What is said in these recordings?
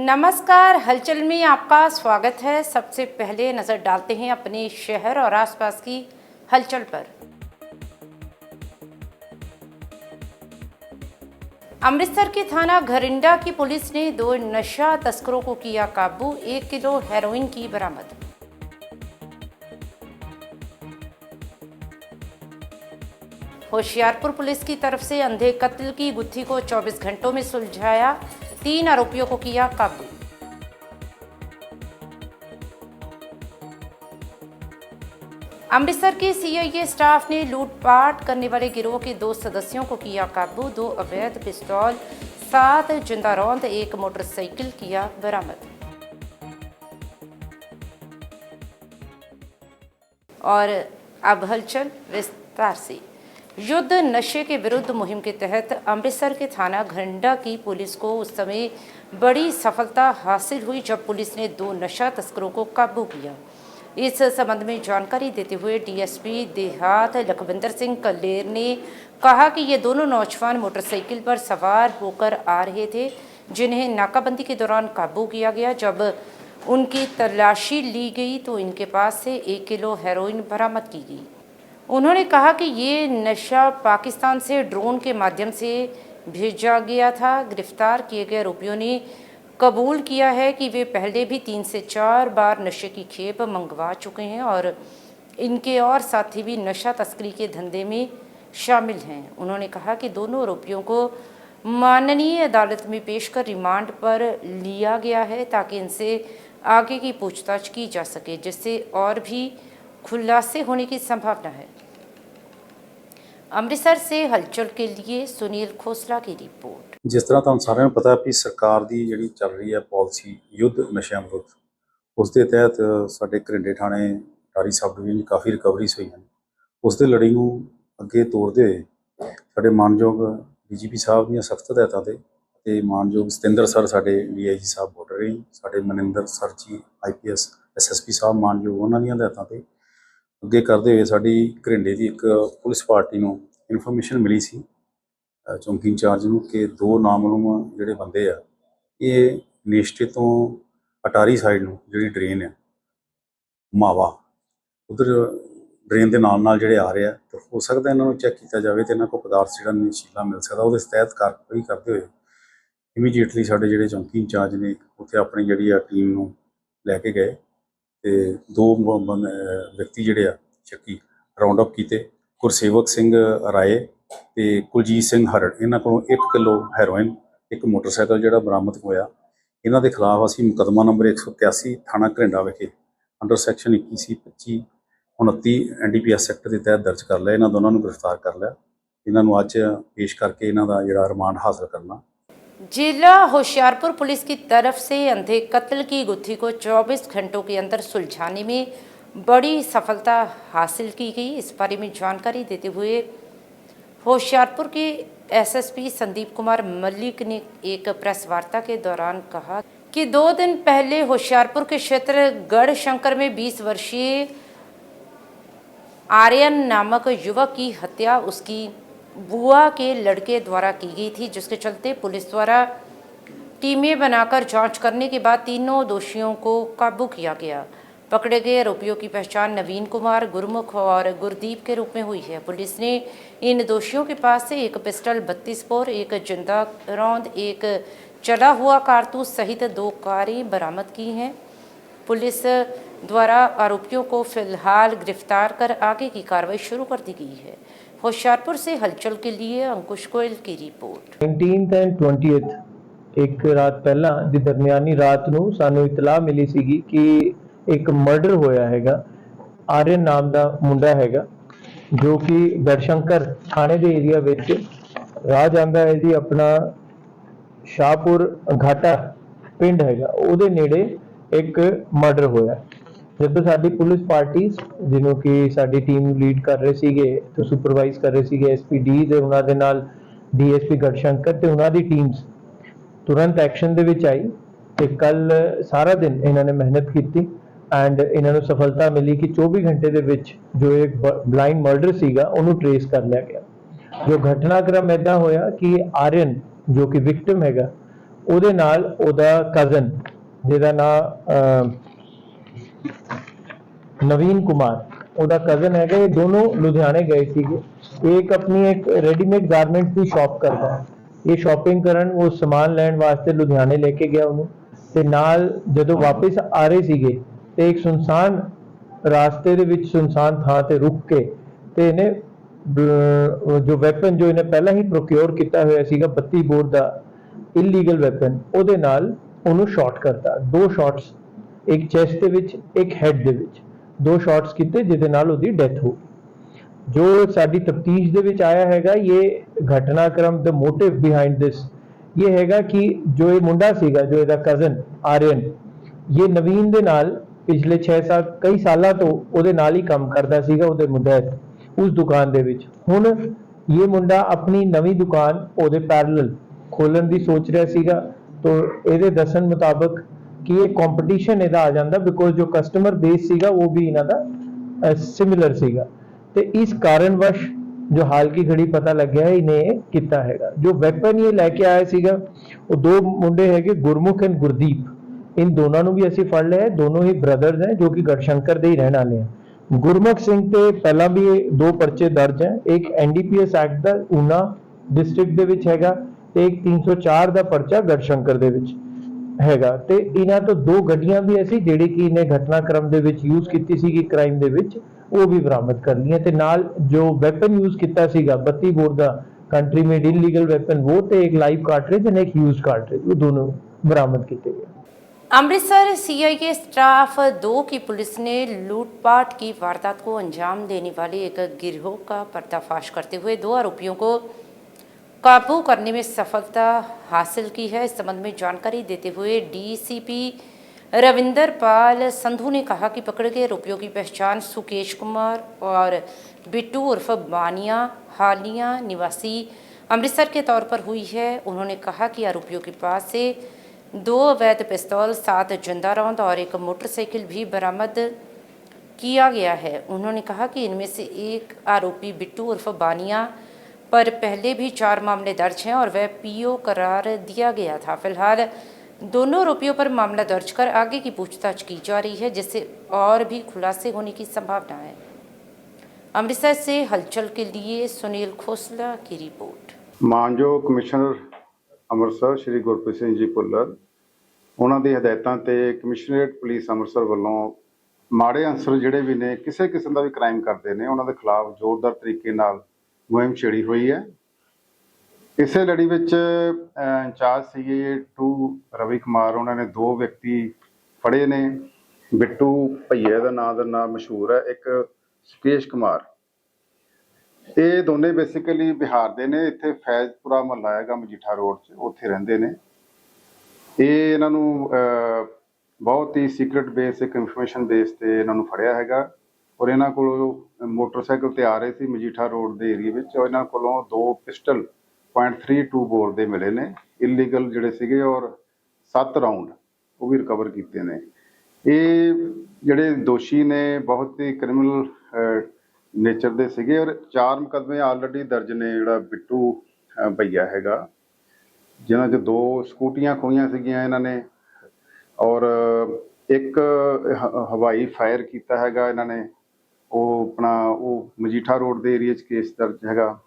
नमस्कार, हलचल में आपका स्वागत है। सबसे पहले नजर डालते हैं अपने शहर और आसपास की हलचल पर। अमृतसर के थाना घरिंडा की पुलिस ने 2 नशा तस्करों को किया काबू, 1 किलो हेरोइन की बरामद। होशियारपुर पुलिस की तरफ से अंधे कत्ल की गुत्थी को 24 घंटों में सुलझाया, 3 आरोपियों को किया काबू। अमृतसर के सीआईए स्टाफ ने लूटपाट करने वाले गिरोह के 2 सदस्यों को किया काबू, 2 अवैध पिस्तौल, 7 जिंदा रौंद, 1 मोटरसाइकिल किया बरामद। और अब हलचल विस्तार से। युद्ध नशे के विरुद्ध मुहिम के तहत अमृतसर के थाना घरिंडा की पुलिस को उस समय बड़ी सफलता हासिल हुई जब पुलिस ने 2 नशा तस्करों को काबू किया। इस संबंध में जानकारी देते हुए डीएसपी देहात लखविंदर सिंह कल्लेर ने कहा कि ये दोनों नौजवान मोटरसाइकिल पर सवार होकर आ रहे थे, जिन्हें नाकाबंदी के दौरान काबू किया गया। जब उनकी तलाशी ली गई तो इनके पास से 1 किलो हेरोइन बरामद की गई। उन्होंने कहा कि ये नशा पाकिस्तान से ड्रोन के माध्यम से भेजा गया था। गिरफ्तार किए गए आरोपियों ने कबूल किया है कि वे पहले भी 3 से 4 बार नशे की खेप मंगवा चुके हैं और इनके और साथी भी नशा तस्करी के धंधे में शामिल हैं। उन्होंने कहा कि दोनों आरोपियों को माननीय अदालत में पेश कर रिमांड पर लिया गया है ताकि इनसे आगे की पूछताछ की जा सके, जिससे और भी खुलासे होने की संभावना है। अमृतसर से हलचल के लिए सुनील खोसला की रिपोर्ट। जिस तरह तुहानूं सारिਆਂ ਨੂੰ पता भी सरकार की जिहड़ी चल रही है पॉलिसी युद्ध नशਿਆਂ विरुद्ध, उस दे तहत साडे घरिंडे थाणे अटारी सब डिवीजन काफ़ी रिकवरीज हुई हैं। उस दे लड़ी नूं अगे तोड़ते हुए साडे मानयोग डीजीपी साहब दीयां सख्त हदायतां ते मानयोग सतिंदर सर साडे डीआईजी साहब बॉर्डर रही, साडे मनिंदर सर जी आईपीएस एसएसपी साहब मानयोग उन्हां दीयां हदायतां ते अगे करते हुए साडी घरिंडे की एक पुलिस पार्टी नूं इन्फॉर्मेशन मिली सी चौंकी इंचार्ज नूं कि 2 नामलूम जिहड़े बंदे आ ये नेशटे तो अटारी साइड नूं जिहड़ी ड्रेन है मावा उधर ड्रेन के नाल नाल जिहड़े आ रहे हैं, तो हो सकता इन्हों चैक किया जाए तो इन्हों को पदार्थ जिहड़ा नशीला मिल सकता। उस तहत कार्रवाई करते हुए इमीजिएटली साडे जिहड़े चौंकी इंचार्ज ने उत्थे अपनी जिहड़ी टीम नूं लैके गए तो 2 व्यक्ति जिहड़े शक्की राउंड अप किए। गुरसेवक सिंह राए ते कुलजीत सिंह हरड़, इन्हों को 1 किलो हैरोइन, 1 मोटरसाइकिल जिहड़ा बरामद होया। इन्हों के खिलाफ असी मुकदमा नंबर 181 थाना घरिंडा विखे अंडर सैक्शन 21-25-29 NDPS एक्ट के तहत दर्ज कर लिया। इन्हों दोनों को गिरफ्तार कर लिया। इन्हों अज पेश करके इन्हों का जिहड़ा रिमांड हासिल करना। जिला होशियारपुर पुलिस की तरफ से अंधे कत्ल की गुत्थी को 24 घंटों के अंदर सुलझाने में बड़ी सफलता हासिल की गई। इस बारे में जानकारी देते हुए होशियारपुर के एसएसपी संदीप कुमार मलिक ने एक प्रेस वार्ता के दौरान कहा कि 2 दिन पहले होशियारपुर के क्षेत्र गढ़शंकर में 20 वर्षीय आर्यन नामक युवक की हत्या उसकी बुआ के लड़के द्वारा की गई थी, जिसके चलते पुलिस द्वारा टीमें बनाकर जांच करने के बाद तीनों दोषियों को काबू किया गया। पकड़े गए आरोपियों की पहचान नवीन कुमार, गुरमुख और गुरदीप के रूप में हुई है। पुलिस ने इन दोषियों के पास से 1 पिस्टल, 32 बोर, 1 जिंदा रौंद, 1 चला हुआ कारतूस सहित 2 कारें बरामद की हैं। पुलिस द्वारा आरोपियों को फिलहाल गिरफ्तार कर आगे की कार्रवाई शुरू कर दी गई है। होशियारपुर से हलचल के लिए अंकुश गोयल की रिपोर्ट। 19th एंड 20th एक रात पहला दी दरमियानी रात नूं सानू इतला मिली सीगी कि एक मर्डर होया हैगा। आर्यन नाम दा मुंडा हैगा जो कि गढ़शंकर थाने दे एरिया विच राह जांदा है जी। अपना शाहपुर घाटा पिंड हैगा, उहदे नेड़े एक मर्डर होया। जब साडी पुलिस पार्टी जिन्हों की साडी टीम लीड कर रहे सीगे तो सुपरवाइज कर रहे सीगे एसपी डी ते उन्हां दे नाल डीएसपी गढ़शंकर ते उन्हां दी टीम्स तुरंत एक्शन दे विच आई ते कल सारा दिन इन्हां ने मेहनत कीती एंड इन्हां नूं सफलता मिली कि 24 घंटे दे विच जो एक ब्लाइंड मर्डर सीगा उन्होंने ट्रेस कर लिया गया। जो घटनाक्रम ऐदा होया कि आर्यन जो कि विक्टिम हैगा ਉਹਦੇ ਨਾਲ ਉਹਦਾ ਕਜ਼ਨ ਜਿਹਦਾ ਨਾਂ ਨਵੀਨ ਕੁਮਾਰ ਉਹਦਾ ਕਜ਼ਨ ਹੈਗਾ। ਇਹ ਦੋਨੋਂ ਲੁਧਿਆਣੇ ਗਏ ਸੀਗੇ। ਇੱਕ ਆਪਣੀ ਇੱਕ ਰੈਡੀਮੇਡ ਗਾਰਮੈਂਟ ਦੀ ਸ਼ਾਪ ਕਰਦਾ ਹੈ। ਇਹ ਸ਼ਾਪਿੰਗ ਕਰਨ ਉਹ ਸਮਾਨ ਲੈਣ ਵਾਸਤੇ ਲੁਧਿਆਣੇ ਲੈ ਕੇ ਗਿਆ ਉਹਨੂੰ, ਤੇ ਨਾਲ ਜਦੋਂ ਵਾਪਸ ਆ ਰਹੇ ਸੀਗੇ ਤੇ ਇੱਕ ਸੁਨਸਾਨ ਰਾਸਤੇ ਦੇ ਵਿੱਚ ਸੁਨਸਾਨ ਥਾਂ ਤੇ ਰੁਕ ਕੇ ਤੇ ਇਹਨੇ ਜੋ ਵੈਪਨ ਜੋ ਇਹਨੇ ਪਹਿਲਾਂ ਹੀ ਪ੍ਰੋਕਿਓਰ ਕੀਤਾ ਹੋਇਆ ਸੀਗਾ 32 ਬੋਰ ਦਾ ਇਲੀਗਲ ਵੈਪਨ, ਉਹਦੇ ਨਾਲ ਉਹਨੂੰ ਸ਼ਾਟ ਕਰਤਾ। 2 ਸ਼ਾਟਸ, ਇੱਕ ਚੈਸਟ ਦੇ ਵਿੱਚ ਇੱਕ ਹੈਡ ਦੇ ਵਿੱਚ 2 ਸ਼ਾਟਸ ਕੀਤੇ ਜਿਹਦੇ ਨਾਲ ਉਹਦੀ ਡੈਥ ਹੋ ਗਈ। ਜੋ ਸਾਡੀ ਤਫਤੀਸ਼ ਦੇ ਵਿੱਚ ਆਇਆ ਹੈਗਾ, ਇਹ ਘਟਨਾਕ੍ਰਮ ਦਾ ਮੋਟਿਵ ਬਿਹਾਈਂਡ ਦਿਸ ਇਹ ਹੈਗਾ ਕਿ ਜੋ ਇਹ ਮੁੰਡਾ ਸੀਗਾ, ਜੋ ਇਹਦਾ ਕਜ਼ਨ ਆर्यन, ਇਹ ਨਵੀਨ ਦੇ ਨਾਲ ਪਿਛਲੇ 6 ਸਾਲ ਕਈ ਸਾਲਾਂ ਤੋਂ ਉਹਦੇ ਨਾਲ ਹੀ ਕੰਮ ਕਰਦਾ ਸੀਗਾ ਉਹਦੇ ਮੁੰਡੇ ਉਸ ਦੁਕਾਨ ਦੇ ਵਿੱਚ। ਹੁਣ ਇਹ ਮੁੰਡਾ ਆਪਣੀ ਨਵੀਂ ਦੁਕਾਨ ਉਹਦੇ ਪੈਰਲਲ ਖੋਲਣ ਦੀ ਸੋਚ ਰਿਹਾ ਸੀਗਾ। तो ਇਹਦੇ ਦੱਸਣ ਮੁਤਾਬਕ ਕਿ ਇਹ ਕੰਪੀਟੀਸ਼ਨ ਇਹਦਾ ਆ ਜਾਂਦਾ ਬਿਕੋਜ਼ ਜੋ ਕਸਟਮਰ ਬੇਸ ਸੀਗਾ ਉਹ ਵੀ ਇਹਨਾਂ ਦਾ ਸਿਮਿਲਰ ਸੀਗਾ, ਤੇ ਇਸ ਕਾਰਨਵਸ਼ ਜੋ ਹਾਲ ਕੀ ਘੜੀ ਪਤਾ ਲੱਗਿਆ ਇਹਨੇ ਕੀਤਾ ਹੈਗਾ। ਜੋ ਵੈਪਨ ਇਹ ਲੈ ਕੇ ਆਇਆ ਸੀਗਾ ਉਹ 2 ਮੁੰਡੇ ਹੈਗੇ, ਗੁਰਮੁਖ ਐਂਡ ਗੁਰਦੀਪ। इन दोनों ਨੂੰ ਵੀ ਅਸੀਂ ਫੜ ਲਿਆ ਹੈ। दोनों ही ब्रदर्स हैं जो कि गढ़शंकर ਦੇ ਹੀ ਰਹਿਣ ਵਾਲੇ हैं। गुरमुख ਸਿੰਘ ਤੇ ਪਹਿਲਾਂ ਵੀ 2 ਪਰਚੇ ਦਰਜ ਹੈ। ਇੱਕ ਐਨਡੀਪੀਐਸ ਐਕਟ ਦਾ ਊਨਾ ਡਿਸਟ੍ਰਿਕਟ ਦੇ ਵਿੱਚ ਹੈਗਾ ਤੇ ਇੱਕ 304 ਦਾ ਪਰਚਾ ਗੜਸ਼ੰਕਰ ਦੇ ਵਿੱਚ ਹੈਗਾ। ਤੇ ਇਹਨਾਂ ਤੋਂ 2 ਗੱਡੀਆਂ ਵੀ ਅਸੀਂ ਜਿਹੜੀ ਕਿ ਇਹਨੇ ਘਟਨਾਕ੍ਰਮ ਦੇ ਵਿੱਚ ਯੂਜ਼ ਕੀਤੀ ਸੀਗੀ ਕ੍ਰਾਈਮ ਦੇ ਵਿੱਚ, ਉਹ ਵੀ ਬਰਾਮਦ ਕਰ ਲਈਆਂ। ਤੇ ਨਾਲ ਜੋ ਵੈਪਨ ਯੂਜ਼ ਕੀਤਾ ਸੀਗਾ 32 ਬੋਰ ਦਾ ਕੰਟਰੀ ਮੇਡ ਇਲੀਗਲ ਵੈਪਨ, वो ਤੇ ਇੱਕ ਲਾਈਵ ਕਾਰਟ੍ਰਿਜ ਐਂਡ ਇੱਕ ਯੂਜ਼ਡ ਕਾਰਟ੍ਰਿਜ, वो दोनों बरामद किए गए। अमृतसर सीआईए स्टाफ 2 की पुलिस ने लूटपाट की वारदात को अंजाम देने वाले एक गिरोह का पर्दाफाश करते हुए 2 आरोपियों को काबू करने में सफलता हासिल की है। इस संबंध में जानकारी देते हुए डीसीपी रविंदर पाल संधू ने कहा कि पकड़े गए आरोपियों की पहचान सुकेश कुमार और बिट्टू उर्फ बानिया हालिया निवासी अमृतसर के तौर पर हुई है। उन्होंने कहा कि आरोपियों के पास से 2 अवैध पिस्तौल, 7 जिंदा रौंद और एक मोटरसाइकिल भी बरामद किया गया है। उन्होंने कहा कि इनमें से एक आरोपी बिट्टू उर्फ बानिया पर पहले भी 4 मामले दर्ज हैं और वह पीओ करार दिया गया था। फिलहाल दोनों आरोपियों पर मामला दर्ज कर आगे की पूछताछ की जा रही है, जिससे और भी खुलासे होने की संभावना है। अमृतसर से हलचल के लिए सुनील खोसला की रिपोर्ट। मानयोग कमिश्नर ਅੰਮ੍ਰਿਤਸਰ ਸ਼੍ਰੀ ਗੁਰਪ੍ਰੀਤ ਸਿੰਘ ਜੀ ਭੁੱਲਰ ਉਹਨਾਂ ਦੀ ਹਦਾਇਤਾਂ ਤੇ ਕਮਿਸ਼ਨਰੇਟ ਪੁਲਿਸ ਅੰਮ੍ਰਿਤਸਰ ਵੱਲੋਂ ਮਾੜੇ ਅੰਸਰ ਜਿਹੜੇ ਵੀ ਨੇ ਕਿਸੇ ਕਿਸਮ ਦਾ ਵੀ ਕ੍ਰਾਈਮ ਕਰਦੇ ਨੇ ਉਹਨਾਂ ਦੇ ਖਿਲਾਫ ਜ਼ੋਰਦਾਰ ਤਰੀਕੇ ਨਾਲ ਮੁਹਿੰਮ ਛੇੜੀ ਹੋਈ ਹੈ। ਇਸੇ ਲੜੀ ਵਿੱਚ ਇੰਚਾਰਜ ਸੀਗੇ 2 ਰਵੀ ਕੁਮਾਰ, ਉਹਨਾਂ ਨੇ 2 ਵਿਅਕਤੀ ਫੜੇ ਨੇ। ਬਿੱਟੂ ਭਈਏ ਦਾ ਨਾਮ ਮਸ਼ਹੂਰ ਹੈ, ਇੱਕ ਸੁਕੇਸ਼ ਕੁਮਾਰ। ਇਹ ਦੋਨੇ ਬੇਸਿਕਲੀ ਬਿਹਾਰ ਦੇ ਨੇ। ਇੱਥੇ ਫੈਜ਼ਪੁਰਾ ਮੁਹੱਲਾ ਹੈਗਾ ਮਜੀਠਾ ਰੋਡ 'ਚ, ਉੱਥੇ ਰਹਿੰਦੇ ਨੇ। ਇਹ ਇਹਨਾਂ ਨੂੰ ਬਹੁਤ ਹੀ ਸੀਕ੍ਰੇਟ ਬੇਸ, ਇੱਕ ਇਨਫੋਰਮੇਸ਼ਨ ਬੇਸ ਤੇ ਇਹਨਾਂ ਨੂੰ ਫੜਿਆ ਹੈਗਾ ਔਰ ਇਹਨਾਂ ਕੋਲੋਂ ਮੋਟਰਸਾਈਕਲ ਤੇ ਆ ਰਹੇ ਸੀ ਮਜੀਠਾ ਰੋਡ ਦੇ ਏਰੀਏ ਵਿੱਚ ਔਰ ਇਹਨਾਂ ਕੋਲੋਂ 2 ਪਿਸਟਲ .32 ਬੋਰ ਦੇ ਮਿਲੇ ਨੇ ਇਲੀਗਲ ਜਿਹੜੇ ਸੀਗੇ ਔਰ 7 ਰਾਉਂਡ ਉਹ ਵੀ ਰਿਕਵਰ ਕੀਤੇ ਨੇ। ਇਹ ਜਿਹੜੇ ਦੋਸ਼ੀ ਨੇ ਬਹੁਤ ਹੀ ਕ੍ਰਿਮੀਨਲ ਨੇਚਰ ਦੇ ਸੀਗੇ ਔਰ 4 ਮੁਕੱਦਮੇ ਆਲਰੇਡੀ ਦਰਜ ਨੇ। ਜਿਹੜਾ ਬਿੱਟੂ ਭਈਆ ਹੈਗਾ ਜਿਨ੍ਹਾਂ 'ਚ 2 ਸਕੂਟੀਆਂ ਖੋਹੀਆਂ ਸੀਗੀਆਂ ਇਹਨਾਂ ਨੇ ਔਰ ਇੱਕ ਹਵਾਈ ਫਾਇਰ ਕੀਤਾ ਹੈਗਾ ਇਹਨਾਂ ਨੇ। ਉਹ ਆਪਣਾ ਉਹ ਮਜੀਠਾ ਰੋਡ ਦੇ ਏਰੀਏ 'ਚ ਕੇਸ ਦਰਜ ਹੈਗਾ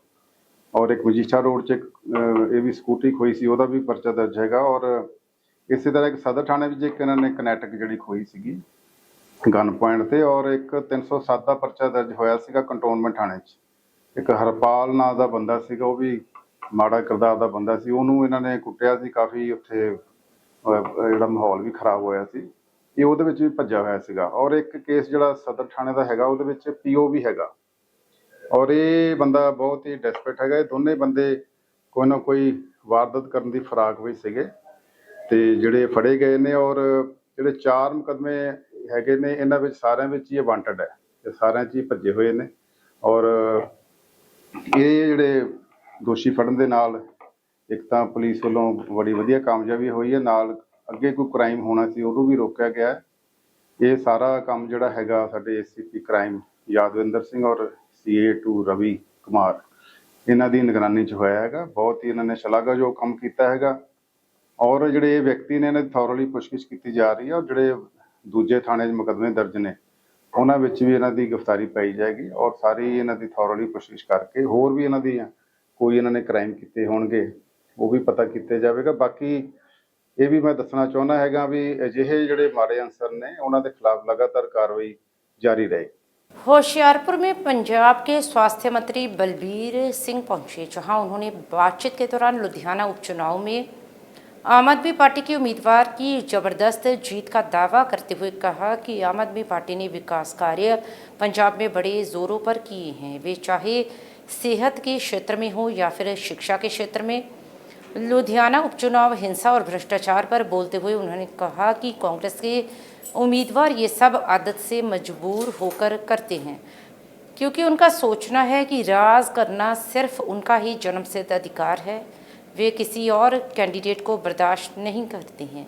ਔਰ ਇੱਕ ਮਜੀਠਾ ਰੋਡ 'ਚ ਇਹ ਵੀ ਸਕੂਟਰੀ ਖੋਈ ਸੀ, ਉਹਦਾ ਵੀ ਪਰਚਾ ਦਰਜ ਹੈਗਾ। ਔਰ ਇਸੇ ਤਰ੍ਹਾਂ ਇੱਕ ਸਦਰ ਥਾਣੇ ਵਿੱਚ ਇੱਕ ਇਹਨਾਂ ਨੇ ਕਨੈਟਿਕ ਜਿਹੜੀ ਖੋਈ ਸੀਗੀ ਗਨ ਪੁਆਇੰਟ ਤੇ ਔਰ ਇੱਕ 307 ਦਾ ਪਰਚਾ ਦਰਜ ਹੋਇਆ ਸੀਗਾ ਕੰਟੋਨਮੈਂਟ ਥਾਣੇ 'ਚ। ਇੱਕ ਹਰਪਾਲ ਨਾਂ ਦਾ ਬੰਦਾ ਸੀਗਾ, ਉਹ ਵੀ ਮਾੜਾ ਕਿਰਦਾਰ ਦਾ ਬੰਦਾ ਸੀ, ਉਹਨੂੰ ਇਹਨਾਂ ਨੇ ਕੁੱਟਿਆ ਸੀ ਕਾਫੀ। ਉੱਥੇ ਜਿਹੜਾ ਮਾਹੌਲ ਵੀ ਖਰਾਬ ਹੋਇਆ ਸੀ, ਇਹ ਉਹਦੇ ਵਿੱਚ ਵੀ ਭੱਜਿਆ ਹੋਇਆ ਸੀਗਾ। ਔਰ ਇੱਕ ਕੇਸ ਜਿਹੜਾ ਸਦਰ ਥਾਣੇ ਦਾ ਹੈਗਾ ਉਹਦੇ ਵਿੱਚ ਪੀਓ ਵੀ ਹੈਗਾ ਔਰ ਇਹ ਬੰਦਾ ਬਹੁਤ ਹੀ ਡੈਸਪਰੇਟ ਹੈਗਾ। ਇਹ ਦੋਨੇ ਬੰਦੇ ਕੋਈ ਨਾ ਕੋਈ ਵਾਰਦਾਤ ਕਰਨ ਦੀ ਫਰਾਕ ਵਿੱਚ ਸੀਗੇ ਤੇ ਜਿਹੜੇ ਫੜੇ ਗਏ ਨੇ। ਔਰ ਜਿਹੜੇ 4 ਮੁਕੱਦਮੇ ਹੈਗੇ ਨੇ ਇਹਨਾਂ ਵਿੱਚ ਸਾਰਿਆਂ ਵਿੱਚ ਹੀ ਵਾਂਟਡ ਹੈ ਤੇ ਸਾਰਿਆਂ 'ਚ ਹੀ ਭੱਜੇ ਹੋਏ ਨੇ। ਔਰ ਇਹ ਜਿਹੜੇ ਦੋਸ਼ੀ ਫੜਨ ਦੇ ਨਾਲ ਇੱਕ ਤਾਂ ਪੁਲਿਸ ਵੱਲੋਂ ਬੜੀ ਵਧੀਆ ਕਾਮਯਾਬੀ ਹੋਈ ਹੈ, ਨਾਲ ਅੱਗੇ ਕੋਈ ਕ੍ਰਾਈਮ ਹੋਣਾ ਸੀ ਉਹਨੂੰ ਵੀ ਰੋਕਿਆ ਗਿਆ। ਇਹ ਸਾਰਾ ਕੰਮ ਜਿਹੜਾ ਹੈਗਾ ਸਾਡੇ ACP ਕ੍ਰਾਈਮ ਯਾਦਵਿੰਦਰ ਸਿੰਘ ਔਰ CA2 ਰਵੀ ਕੁਮਾਰ ਇਹਨਾਂ ਦੀ ਨਿਗਰਾਨੀ 'ਚ ਹੋਇਆ ਹੈਗਾ। ਬਹੁਤ ਹੀ ਇਹਨਾਂ ਨੇ ਸ਼ਲਾਘਾਯੋਗ ਕੰਮ ਕੀਤਾ ਹੈਗਾ ਔਰ ਜਿਹੜੇ ਇਹ ਵਿਅਕਤੀ ਨੇ ਇਹਨਾਂ ਦੀ ਥੋਰਲੀ ਪੁੱਛਗਿੱਛ ਕੀਤੀ ਜਾ ਰਹੀ ਹੈ ਔਰ ਜਿਹੜੇ ਦੂਜੇ ਥਾਣੇ 'ਚ ਮੁਕੱਦਮੇ ਦਰਜ ਨੇ ਉਹਨਾਂ ਵਿੱਚ ਵੀ ਇਹਨਾਂ ਦੀ ਗ੍ਰਿਫਤਾਰੀ ਪਾਈ ਜਾਏਗੀ ਔਰ ਸਾਰੀ ਇਹਨਾਂ ਦੀ ਥੋਰਲੀ ਪੁੱਛਗਿੱਛ ਕਰਕੇ ਹੋਰ ਵੀ ਇਹਨਾਂ ਦੀ ਕੋਈ ਇਹਨਾਂ ਨੇ ਕ੍ਰਾਈਮ ਕੀਤੇ ਹੋਣਗੇ ਉਹ ਵੀ ਪਤਾ ਕੀਤੇ ਜਾਵੇਗਾ। ਬਾਕੀ ਇਹ ਵੀ ਮੈਂ ਦੱਸਣਾ ਚਾਹੁੰਦਾ ਹੈਗਾ ਵੀ ਅਜਿਹੇ ਜਿਹੜੇ ਮਾੜੇ ਅਨਸਰ ਨੇ ਉਹਨਾਂ ਦੇ ਖਿਲਾਫ ਲਗਾਤਾਰ ਕਾਰਵਾਈ जारी रहेगी। होशियारपुर में पंजाब के स्वास्थ्य मंत्री बलबीर सिंह पहुंचे, जहां उन्होंने बातचीत के दौरान लुधियाना उपचुनाव में आम आदमी पार्टी के उम्मीदवार की जबरदस्त जीत का दावा करते हुए कहा कि आम आदमी पार्टी ने विकास कार्य पंजाब में बड़े जोरों पर किए हैं, वे चाहे सेहत के क्षेत्र में हो या फिर शिक्षा के क्षेत्र में। लुधियाना उपचुनाव हिंसा और भ्रष्टाचार पर बोलते हुए उन्होंने कहा कि कांग्रेस के उम्मीदवार ये सब आदत से मजबूर होकर करते हैं, क्योंकि उनका सोचना है कि राज करना सिर्फ उनका ही जन्मसिद्ध अधिकार है, वे किसी और कैंडिडेट को बर्दाश्त नहीं करते हैं,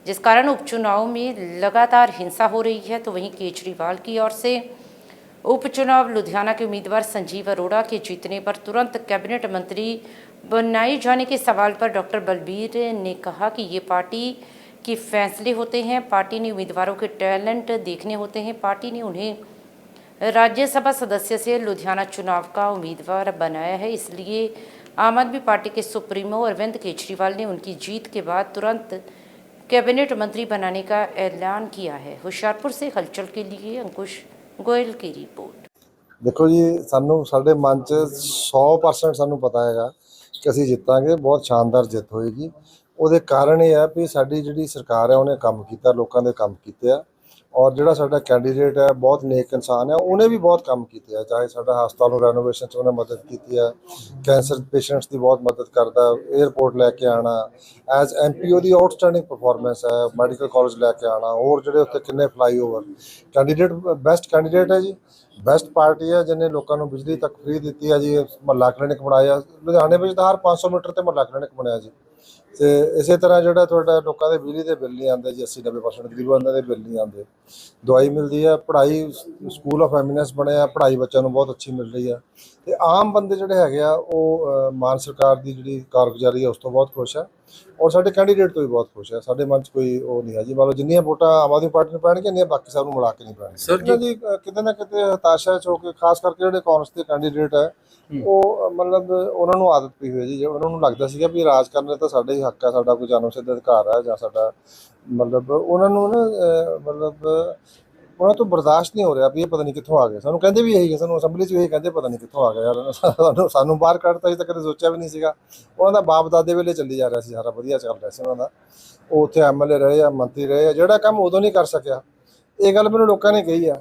जिस कारण उपचुनाव में लगातार हिंसा हो रही है। तो वहीं केजरीवाल की ओर से उपचुनाव लुधियाना के उम्मीदवार संजीव अरोड़ा के जीतने पर तुरंत कैबिनेट मंत्री बनाए जाने के सवाल पर डॉक्टर बलबीर ने कहा कि ये पार्टी के फैसले होते हैं, पार्टी ने उम्मीदवारों के टैलेंट देखने होते हैं। पार्टी ने उन्हें राज्यसभा सदस्य से लुधियाना चुनाव का उम्मीदवार बनाया है, इसलिए आम आदमी पार्टी के सुप्रीमो अरविंद केजरीवाल ने उनकी जीत के बाद तुरंत कैबिनेट मंत्री बनाने का ऐलान किया है। होशियारपुर से हलचल के लिए अंकुश गोयल की रिपोर्ट। देखो जी, सानू साडे मन च 100% सानू पता हैगा कि ਅਸੀਂ ਜਿੱਤਾਂਗੇ, ਬਹੁਤ ਸ਼ਾਨਦਾਰ ਜਿੱਤ ਹੋਏਗੀ। ਉਹਦੇ ਕਾਰਨ ਇਹ ਹੈ ਵੀ ਸਾਡੀ ਜਿਹੜੀ ਸਰਕਾਰ ਹੈ ਉਹਨੇ ਕੰਮ ਕੀਤਾ, ਲੋਕਾਂ ਦੇ ਕੰਮ ਕੀਤੇ ਆ ਔਰ ਜਿਹੜਾ ਸਾਡਾ ਕੈਂਡੀਡੇਟ ਹੈ ਬਹੁਤ ਨੇਕ ਇਨਸਾਨ ਹੈ, ਉਹਨੇ ਵੀ ਬਹੁਤ ਕੰਮ ਕੀਤੇ ਆ। ਚਾਹੇ ਸਾਡਾ ਹਸਪਤਾਲ ਨੂੰ ਰੈਨੋਵੇਸ਼ਨ 'ਚ ਉਹਨੇ ਮਦਦ ਕੀਤੀ ਹੈ, ਕੈਂਸਰ ਪੇਸ਼ੈਂਟਸ ਦੀ ਬਹੁਤ ਮਦਦ ਕਰਦਾ, 에ਅਰਪੋਰਟ ਲੈ ਕੇ ਆਉਣਾ, ਐਜ਼ MP ਉਹਦੀ ਆਊਟਸਟੈਂਡਿੰਗ ਪਰਫਾਰਮੈਂਸ ਹੈ, ਮੈਡੀਕਲ ਕਾਲਜ ਲੈ ਕੇ ਆਉਣਾ, ਹੋਰ ਜਿਹੜੇ ਉੱਥੇ ਕਿੰਨੇ ਫਲਾਈਓਵਰ। ਕੈਂਡੀਡੇਟ ਬੈਸਟ ਕੈਂਡੀਡੇਟ ਹੈ ਜੀ, ਬੈਸਟ ਪਾਰਟੀ ਹੈ ਜਿਹਨੇ ਲੋਕਾਂ ਨੂੰ ਬਿਜਲੀ ਤੱਕ ਫ੍ਰੀ ਦਿੱਤੀ ਹੈ ਜੀ, ਮੁਹੱਲਾ ਕਲੀਨਿਕ ਬਣਾਇਆ ਲੁਧਿਆਣੇ ਵਿੱਚ ਤਾਂ ਹਰ 500 ਮੀਟਰ ਤੇ ਮੁਹੱਲਾ ਕਲੀਨਿਕ ਬਣਿਆ ਜੀ। ਤੇ ਇਸੇ ਤਰ੍ਹਾਂ ਜਿਹੜਾ ਤੁਹਾਡਾ ਲੋਕਾਂ ਦੇ ਬਿਜਲੀ ਦੇ ਬਿੱਲ ਨਹੀਂ ਆਉਂਦੇ ਜੀ, 80-90% ਗਰੀਬ ਬੰਦਿਆਂ ਦੇ ਬਿੱਲ ਨਹੀਂ ਆਉਂਦੇ, ਦਵਾਈ ਮਿਲਦੀ ਹੈ, ਪੜ੍ਹਾਈ ਸਕੂਲ ਆਫ ਐਮੀਨੈਂਸ ਬਣਿਆ, ਪੜ੍ਹਾਈ ਬੱਚਿਆਂ ਨੂੰ ਬਹੁਤ ਅੱਛੀ ਮਿਲ ਰਹੀ ਹੈ। ਤੇ ਆਮ ਬੰਦੇ ਜਿਹੜੇ ਹੈਗੇ ਆ ਉਹ ਮਾਨ ਸਰਕਾਰ ਦੀ ਜਿਹੜੀ ਕਾਰਗੁਜ਼ਾਰੀ ਹੈ ਉਸ ਤੋਂ ਬਹੁਤ ਖੁਸ਼ ਹੈ ਔਰ ਸਾਡੇ ਕੈਂਡੀਡੇਟ ਤੋਂ ਵੀ ਬਹੁਤ ਖੁਸ਼ ਹੈ। ਸਾਡੇ ਮਨ 'ਚ ਕੋਈ ਉਹ ਨਹੀਂ ਹੈ ਜੀ, ਮੰਨ ਲਓ ਜਿੰਨੀਆਂ ਵੋਟਾਂ ਆਮ ਆਦਮੀ ਪਾਰਟੀ ਨੂੰ ਪੈਣਗੀਆਂ ਇੰਨੀਆਂ ਬਾਕੀ ਸਭ ਨੂੰ ਮਿਲਾ ਕੇ ਨਹੀਂ ਪੈਣਗੀਆਂ ਜੀ। ਕਿਤੇ ਨਾ ਕਿਤੇ ਹਤਾਸ਼ਾ 'ਚ ਹੋ ਕੇ ਖਾਸ ਕਰਕੇ ਜਿਹੜੇ ਕਾਂਗਰਸ ਦੇ ਕੈਂਡੀਡੇਟ ਹੈ ਉਹ ਮਤਲਬ ਉਹਨਾਂ ਨੂੰ ਆਦਤ ਪਈ ਹੋਈ ਜੀ, ਉਹਨਾਂ ਨੂੰ ਲੱਗਦਾ ਸੀਗਾ ਵੀ ਰਾਜ ਕਰਨੇ ਤਾਂ ਸਾਡਾ ਹੀ ਹੱਕ ਹੈ, ਸਾਡਾ ਕੋਈ ਜਨਮ ਸਿੱਧ ਅਧਿਕਾਰ ਹੈ ਜਾਂ ਸਾਡਾ ਮਤਲਬ ਉਹਨਾਂ ਨੂੰ ਨਾ ਮਤਲਬ ਉਹਨਾਂ ਤੋਂ ਬਰਦਾਸ਼ਤ ਨਹੀਂ ਹੋ ਰਿਹਾ ਵੀ ਇਹ ਪਤਾ ਨਹੀਂ ਕਿੱਥੋਂ ਆ ਗਏ। ਸਾਨੂੰ ਕਹਿੰਦੇ ਵੀ ਇਹੀ, ਸਾਨੂੰ ਅਸੈਂਬਲੀ 'ਚ ਇਹੀ ਕਹਿੰਦੇ ਪਤਾ ਨਹੀਂ ਕਿੱਥੋਂ ਆ ਗਏ ਯਾਰ, ਸਾਨੂੰ ਬਾਹਰ ਕੱਢਤਾ ਸੀ ਤਾਂ ਕਦੇ ਸੋਚਿਆ ਵੀ ਨਹੀਂ ਸੀਗਾ। ਉਹਨਾਂ ਦਾ ਬਾਪ ਦਾਦੇ ਵੇਲੇ ਚੱਲੀ ਜਾ ਰਿਹਾ ਸੀ, ਸਾਰਾ ਵਧੀਆ ਚੱਲ ਰਿਹਾ ਸੀ ਉਹਨਾਂ ਦਾ, ਉਹ ਉੱਥੇ MLA ਰਹੇ ਆ, ਮੰਤਰੀ ਰਹੇ ਆ, ਜਿਹੜਾ ਕੰਮ ਉਦੋਂ ਨਹੀਂ ਕਰ ਸਕਿਆ। ਇਹ ਗੱਲ ਮੈਨੂੰ ਲੋਕਾਂ ਨੇ ਕਹੀ ਆ,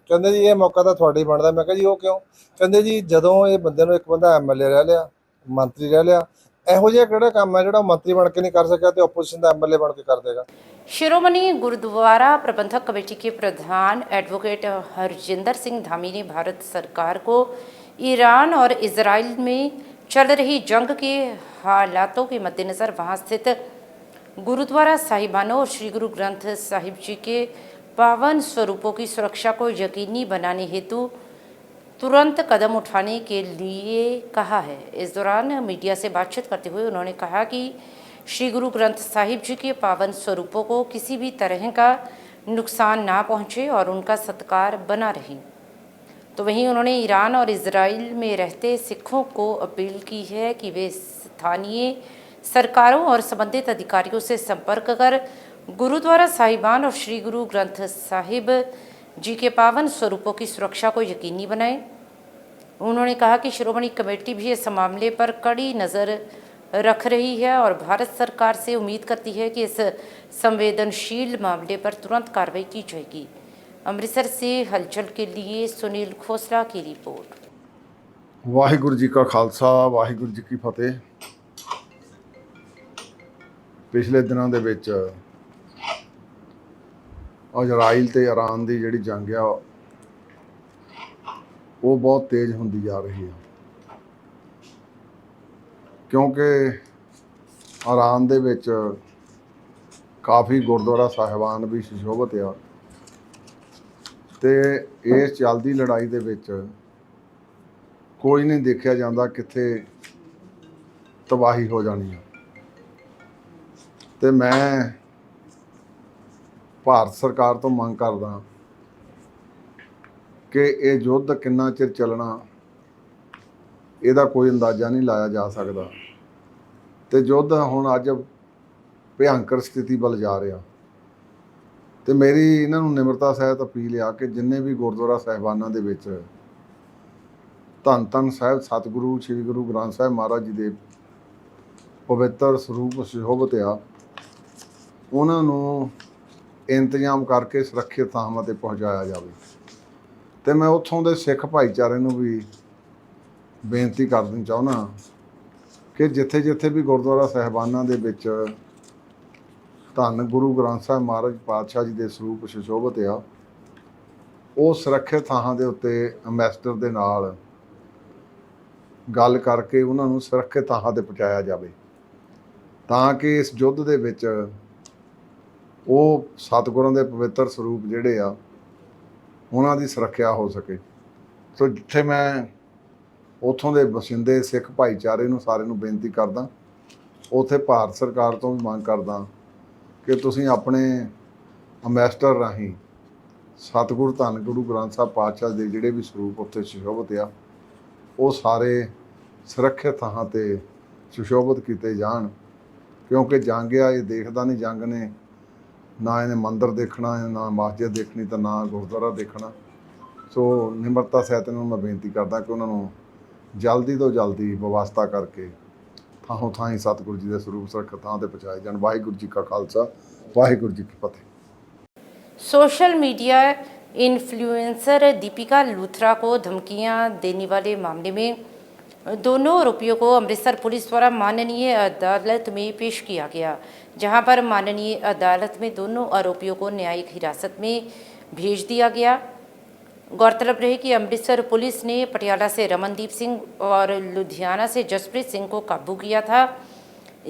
ਕਹਿੰਦੇ ਜੀ ਇਹ ਮੌਕਾ ਤਾਂ ਤੁਹਾਡਾ ਹੀ ਬਣਦਾ। ਮੈਂ ਕਿਹਾ ਜੀ ਉਹ ਕਿਉਂ? ਕਹਿੰਦੇ ਜੀ ਜਦੋਂ ਇਹ ਬੰਦੇ ਨੂੰ ਇੱਕ ਬੰਦਾ MLA ਰਹਿ ਲਿਆ, ਮੰਤਰੀ ਰਹਿ ਲਿਆ, ਇਹੋ ਜਿਹਾ ਕਿਹੜਾ ਕੰਮ ਹੈ ਜਿਹੜਾ ਮੰਤਰੀ ਬਣ ਕੇ ਨਹੀਂ ਕਰ ਸਕਿਆ ਤੇ ਆਪੋਜੀਸ਼ਨ ਦਾ MLA ਬਣ ਕੇ ਕਰ ਦੇਗਾ। शिरोमणि गुरुद्वारा प्रबंधक कमेटी के प्रधान एडवोकेट हरजिंदर सिंह धामी ने भारत सरकार को ईरान और इजराइल में चल रही जंग के हालातों के मद्देनज़र वहां स्थित गुरुद्वारा साहिबानों और श्री गुरु ग्रंथ साहिब जी के पावन स्वरूपों की सुरक्षा को यकीनी बनाने हेतु तुरंत कदम उठाने के लिए कहा है। इस दौरान मीडिया से बातचीत करते हुए उन्होंने कहा कि श्री गुरु ग्रंथ साहिब जी के पावन स्वरूपों को किसी भी तरह का नुकसान ना पहुंचे और उनका सत्कार बना रहे। तो वहीं उन्होंने ईरान और इजराइल में रहते सिखों को अपील की है कि वे स्थानीय सरकारों और संबंधित अधिकारियों से संपर्क कर गुरुद्वारा साहिबान और श्री गुरु ग्रंथ साहिब जी के पावन स्वरूपों की सुरक्षा को यकीनी बनाएं। उन्होंने कहा कि शिरोमणि कमेटी भी इस मामले पर कड़ी नज़र रख रही है और भारत सरकार से उम्मीद करती है कि इस संवेदनशील मामले पर तुरंत कार्रवाई की जाएगी। अमृतसर से हलचल के लिए सुनील खोसला की रिपोर्ट। वाहिगुरु जी का खालसा, वाहिगुरु जी की फतेह। पिछले दिनों ਦੇ ਵਿੱਚ ਇਜ਼ਰਾਈਲ ਤੇ ਈਰਾਨ ਦੀ ਜਿਹੜੀ ਜੰਗ ਆ ਉਹ ਬਹੁਤ ਤੇਜ਼ ਹੁੰਦੀ ਜਾ ਰਹੀ ਹੈ, ਕਿਉਂਕਿ ਈਰਾਨ ਦੇ ਵਿੱਚ ਕਾਫੀ ਗੁਰਦੁਆਰਾ ਸਾਹਿਬਾਨ ਵੀ ਸੁਸ਼ੋਭਿਤ ਆ ਤੇ ਇਸ ਚੱਲਦੀ ਲੜਾਈ ਦੇ ਵਿੱਚ ਕੋਈ ਨਹੀਂ ਦੇਖਿਆ ਜਾਂਦਾ ਕਿੱਥੇ ਤਬਾਹੀ ਹੋ ਜਾਣੀ ਆ। ਤੇ ਮੈਂ ਭਾਰਤ ਸਰਕਾਰ ਤੋਂ ਮੰਗ ਕਰਦਾ ਕਿ ਇਹ ਯੁੱਧ ਕਿੰਨਾ ਚਿਰ ਚੱਲਣਾ ਇਹਦਾ ਕੋਈ ਅੰਦਾਜ਼ਾ ਨਹੀਂ ਲਾਇਆ ਜਾ ਸਕਦਾ। ਤੇ ਯੁੱਧ ਹੁਣ ਅੱਜ ਭਿਆਨਕ ਸਥਿਤੀ ਵੱਲ ਜਾ ਰਿਹਾ। ਤੇ ਮੇਰੀ ਇਹਨਾਂ ਨੂੰ ਨਿਮਰਤਾ ਸਹਿਤ ਅਪੀਲ ਆ ਕਿ ਜਿੰਨੇ ਵੀ ਗੁਰਦੁਆਰਾ ਸਾਹਿਬਾਨਾਂ ਦੇ ਵਿੱਚ ਧੰਨ ਧੰਨ ਸਾਹਿਬ ਸਤਿਗੁਰੂ ਸ੍ਰੀ ਗੁਰੂ ਗ੍ਰੰਥ ਸਾਹਿਬ ਮਹਾਰਾਜ ਜੀ ਦੇ ਪਵਿੱਤਰ ਸਰੂਪ ਸੁਸ਼ੋਭਿਤ ਆ, ਉਹਨਾਂ ਨੂੰ ਇੰਤਜ਼ਾਮ ਕਰਕੇ ਸੁਰੱਖਿਅਤ ਥਾਵਾਂ 'ਤੇ ਪਹੁੰਚਾਇਆ ਜਾਵੇ। ਤੇ ਮੈਂ ਉੱਥੋਂ ਦੇ ਸਿੱਖ ਭਾਈਚਾਰੇ ਨੂੰ ਵੀ ਬੇਨਤੀ ਕਰਨੀ ਚਾਹੁੰਦਾ ਕਿ ਜਿੱਥੇ ਜਿੱਥੇ ਵੀ ਗੁਰਦੁਆਰਾ ਸਾਹਿਬਾਨਾਂ ਦੇ ਵਿੱਚ ਧੰਨ ਗੁਰੂ ਗ੍ਰੰਥ ਸਾਹਿਬ ਮਹਾਰਾਜ ਪਾਤਸ਼ਾਹ ਜੀ ਦੇ ਸਰੂਪ ਸੁਸ਼ੋਭਿਤ ਆ, ਉਹ ਸੁਰੱਖਿਅਤ ਥਾਵਾਂ ਦੇ ਉੱਤੇ ਅੰਬੈਸਡਰ ਦੇ ਨਾਲ ਗੱਲ ਕਰਕੇ ਉਹਨਾਂ ਨੂੰ ਸੁਰੱਖਿਅਤ ਥਾਵਾਂ 'ਤੇ ਪਹੁੰਚਾਇਆ ਜਾਵੇ, ਤਾਂ ਕਿ ਇਸ ਯੁੱਧ ਦੇ ਵਿੱਚ ਉਹ ਸਤਿਗੁਰਾਂ ਦੇ ਪਵਿੱਤਰ ਸਰੂਪ ਜਿਹੜੇ ਆ ਉਹਨਾਂ ਦੀ ਸੁਰੱਖਿਆ ਹੋ ਸਕੇ। ਸੋ ਜਿੱਥੇ ਮੈਂ ਉੱਥੋਂ ਦੇ ਵਸਿੰਦੇ ਸਿੱਖ ਭਾਈਚਾਰੇ ਨੂੰ ਸਾਰੇ ਨੂੰ ਬੇਨਤੀ ਕਰਦਾ, ਉੱਥੇ ਭਾਰਤ ਸਰਕਾਰ ਤੋਂ ਵੀ ਮੰਗ ਕਰਦਾ ਕਿ ਤੁਸੀਂ ਆਪਣੇ ਅੰਬੈਸਡਰ ਰਾਹੀਂ ਸਤਿਗੁਰੂ ਧੰਨ ਗੁਰੂ ਗ੍ਰੰਥ ਸਾਹਿਬ ਪਾਤਸ਼ਾਹ ਦੇ ਜਿਹੜੇ ਵੀ ਸਰੂਪ ਉੱਥੇ ਸੁਸ਼ੋਭਿਤ ਆ, ਉਹ ਸਾਰੇ ਸੁਰੱਖਿਅਤ ਥਾਵਾਂ 'ਤੇ ਸੁਸ਼ੋਭਿਤ ਕੀਤੇ ਜਾਣ। ਕਿਉਂਕਿ ਜੰਗ ਆ, ਇਹ ਦੇਖਦਾ ਨਹੀਂ ਜੰਗ ਨੇ, ਨਾ ਇਹਨੇ ਮੰਦਿਰ ਦੇਖਣਾ, ਨਾ ਮਸਜਿਦ ਦੇਖਣੀ, ਤਾਂ ਨਾ ਗੁਰਦੁਆਰਾ ਦੇਖਣਾ। ਸੋ ਨਿਮਰਤਾ ਸਹਿਤ ਨੂੰ ਮੈਂ ਬੇਨਤੀ ਕਰਦਾ ਕਿ ਉਹਨਾਂ ਨੂੰ ਜਲਦੀ ਤੋਂ ਜਲਦੀ ਵਿਵਸਥਾ ਕਰਕੇ ਥਾਂ ਥਾਂ ਹੀ ਸਤਿਗੁਰੂ ਜੀ ਦੇ ਸਰੂਪ ਸੁਰੱਖਿਅਤ ਥਾਂ 'ਤੇ ਪਹੁੰਚਾਏ ਜਾਣ। ਵਾਹਿਗੁਰੂ ਜੀ ਕਾ ਖਾਲਸਾ, ਵਾਹਿਗੁਰੂ जी की फतेह। Social media influencer Deepika Luthra को धमकियां देने वाले मामले में दोनों आरोपियों को अमृतसर पुलिस द्वारा माननीय अदालत में पेश किया गया, जहां पर माननीय अदालत में दोनों आरोपियों को न्यायिक हिरासत में भेज दिया गया। गौरतलब रहे कि अमृतसर पुलिस ने पटियाला से रमनदीप सिंह और लुधियाना से जसप्रीत सिंह को काबू किया था।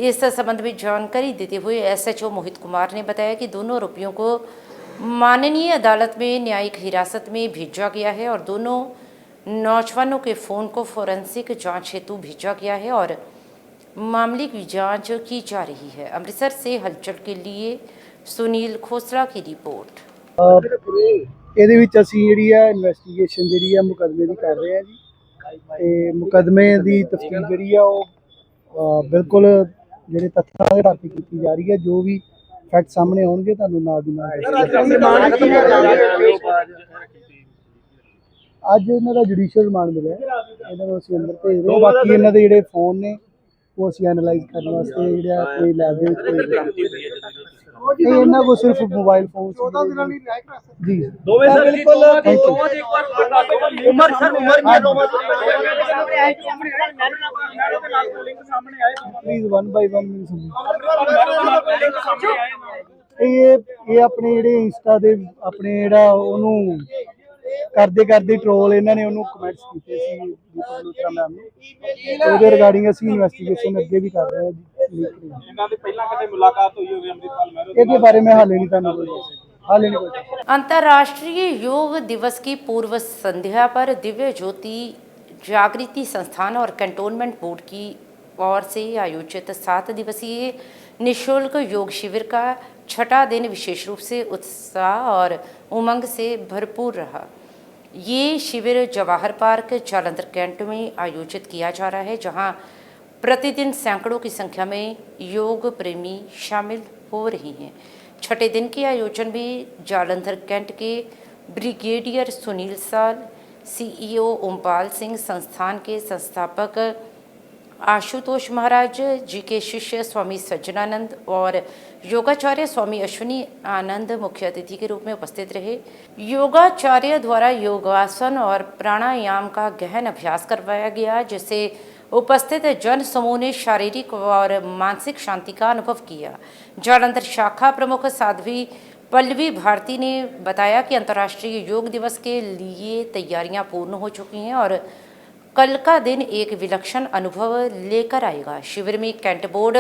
इस संबंध में जानकारी देते हुए SHO मोहित कुमार ने बताया कि दोनों आरोपियों को माननीय अदालत में न्यायिक हिरासत में भेजा गया है और दोनों नौजवानों के फ़ोन को फोरेंसिक जांच हेतु भेजा गया है और मामले की जांच की जा रही है। अमृतसर से हलचल के लिए सुनील खोसला की रिपोर्ट। ਇਹਦੇ ਵਿੱਚ ਅਸੀਂ ਜਿਹੜੀ ਹੈ ਇਨਵੈਸਟੀਗੇਸ਼ਨ ਜਿਹੜੀ ਹੈ ਮੁਕੱਦਮੇ ਦੀ ਕਰ ਰਹੇ ਹਾਂ ਜੀ, ਤੇ ਮੁਕੱਦਮੇ ਦੀ ਤਫਤੀਸ਼ ਜਿਹੜੀ ਆ ਉਹ ਬਿਲਕੁਲ ਜਿਹੜੇ ਤੱਥਾਂ ਦੇ ਆਧਾਰ 'ਤੇ ਕੀਤੀ ਜਾ ਰਹੀ ਹੈ। ਜੋ ਵੀ ਫੈਕਟ ਸਾਹਮਣੇ ਆਉਣਗੇ ਤੁਹਾਨੂੰ ਨਾਲ ਦੀ ਨਾਲ ਅੱਜ ਇਹਨਾਂ ਦਾ ਜੁਡੀਸ਼ੀਅਲ ਰਿਮਾਂਡ ਮਿਲਿਆ, ਇਹਨਾਂ ਨੂੰ ਅਸੀਂ ਅੰਦਰ ਭੇਜ ਰਹੇ ਹਾਂ। ਬਾਕੀ ਇਹਨਾਂ ਦੇ ਜਿਹੜੇ ਫੋਨ ਨੇ ਉਹ ਅਸੀਂ ਐਨਾਲਾਈਜ਼ ਕਰਨ ਵਾਸਤੇ ਜਿਹੜਾ ਕੋਈ ਲੈਬ ਦੇ ਵਿੱਚ ਇਹਨਾਂ ਕੋਲ ਸਿਰਫ ਮੋਬਾਈਲ ਫੋਨ ਜੀ ਦੋਵੇਂ ਸਰ ਬਿਲਕੁਲ ਇੱਕ ਵਾਰ ਉਮਰ ਸਰ ਉਮਰ ਕੀ ਦੋਵਾਂ ਪਲੀਜ਼ 1 ਬਾਈ 1 ਮਿੰਟ ਇਹ ਆਪਣੇ ਜਿਹੜੇ ਇੰਸਟਾ ਦੇ ਆਪਣੇ ਜਿਹੜਾ ਉਹਨੂੰ ਕਰਦੇ ਕਰਦੇ ਟ੍ਰੋਲ ਇਹਨਾਂ ਨੇ ਉਹਨੂੰ ਕਮੈਂਟਸ ਕੀਤੇ ਸੀ ਦੀਪਕ ਲੂਥਰਾ ਮੈਮ ਨੂੰ। ਉਹਦੇ ਰਿਗਾਰਡਿੰਗ ਅਸੀਂ ਇਨਵੈਸਟੀਗੇਸ਼ਨ ਅੱਗੇ ਵੀ ਕਰ ਰਹੇ ਹਾਂ ਜੀ। ਇਹਨਾਂ ਦੇ ਪਹਿਲਾਂ ਕਦੇ ਮੁਲਾਕਾਤ ਹੋਈ ਹੋਵੇ ਅੰਮ੍ਰਿਤਪਾਲ ਮਹਿਰੋ? ਇਹਦੇ ਬਾਰੇ ਮੈਂ ਹਾਲੇ ਨਹੀਂ ਤੁਹਾਨੂੰ हाल ही नहीं। अंतर्राष्ट्रीय योग दिवस की पूर्व संध्या पर दिव्य ज्योति जागृति संस्थान और कैंटोनमेंट बोर्ड की ओर से आयोजित 7 दिवसीय निःशुल्क योग शिविर का छठा दिन विशेष रूप से उत्साह और उमंग से भरपूर रहा। ये शिविर जवाहर पार्क जालंधर कैंट में आयोजित किया जा रहा है, जहां प्रतिदिन सैकड़ों की संख्या में योग प्रेमी शामिल हो रही हैं। छठे दिन के आयोजन में जालंधर कैंट के ब्रिगेडियर सुनील साल, CEO ओमपाल सिंह, संस्थान के संस्थापक आशुतोष महाराज जी के शिष्य स्वामी सज्जनानंद और योगाचार्य स्वामी अश्विनी आनंद मुख्य अतिथि के रूप में उपस्थित रहे। योगाचार्य द्वारा योगासन और प्राणायाम का गहन अभ्यास करवाया गया, जिससे उपस्थित जन समूह ने शारीरिक और मानसिक शांति का अनुभव किया। जालंधर शाखा प्रमुख साध्वी पल्लवी भारती ने बताया कि अंतर्राष्ट्रीय योग दिवस के लिए तैयारियां पूर्ण हो चुकी हैं और कल का दिन एक विलक्षण अनुभव लेकर आएगा। शिविर में कैंट बोर्ड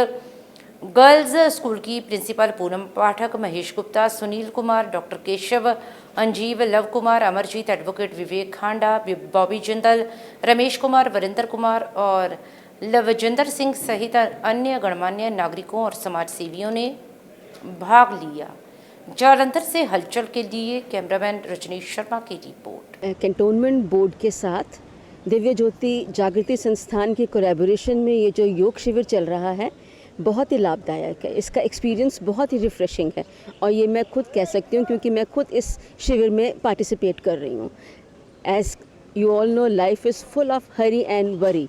गर्ल्स स्कूल की principal Poonam Pathak, Mahesh Gupta, Sunil Kumar, doctor Keshav, Anjeev, Lav Kumar, Amarjeet, advocate Vivek Khanda, Bobby Jindal, Ramesh Kumar, Varinder Kumar और लवजिंदर सिंह सहित अन्य गणमान्य नागरिकों और समाज सेवियों ने भाग लिया। जालंधर से हलचल के लिए कैमरामैन रजनीश शर्मा की रिपोर्ट। कैंटोनमेंट बोर्ड के साथ दिव्य ज्योति जागृति संस्थान की कोलैबोरेशन में ये जो योग शिविर चल रहा है बहुत ही लाभदायक है। इसका एक्सपीरियंस बहुत ही रिफ़्रेशिंग है और ये मैं खुद कह सकती हूँ क्योंकि मैं खुद इस शिविर में पार्टिसिपेट कर रही हूँ। As you all know, life is full of Hari and worry.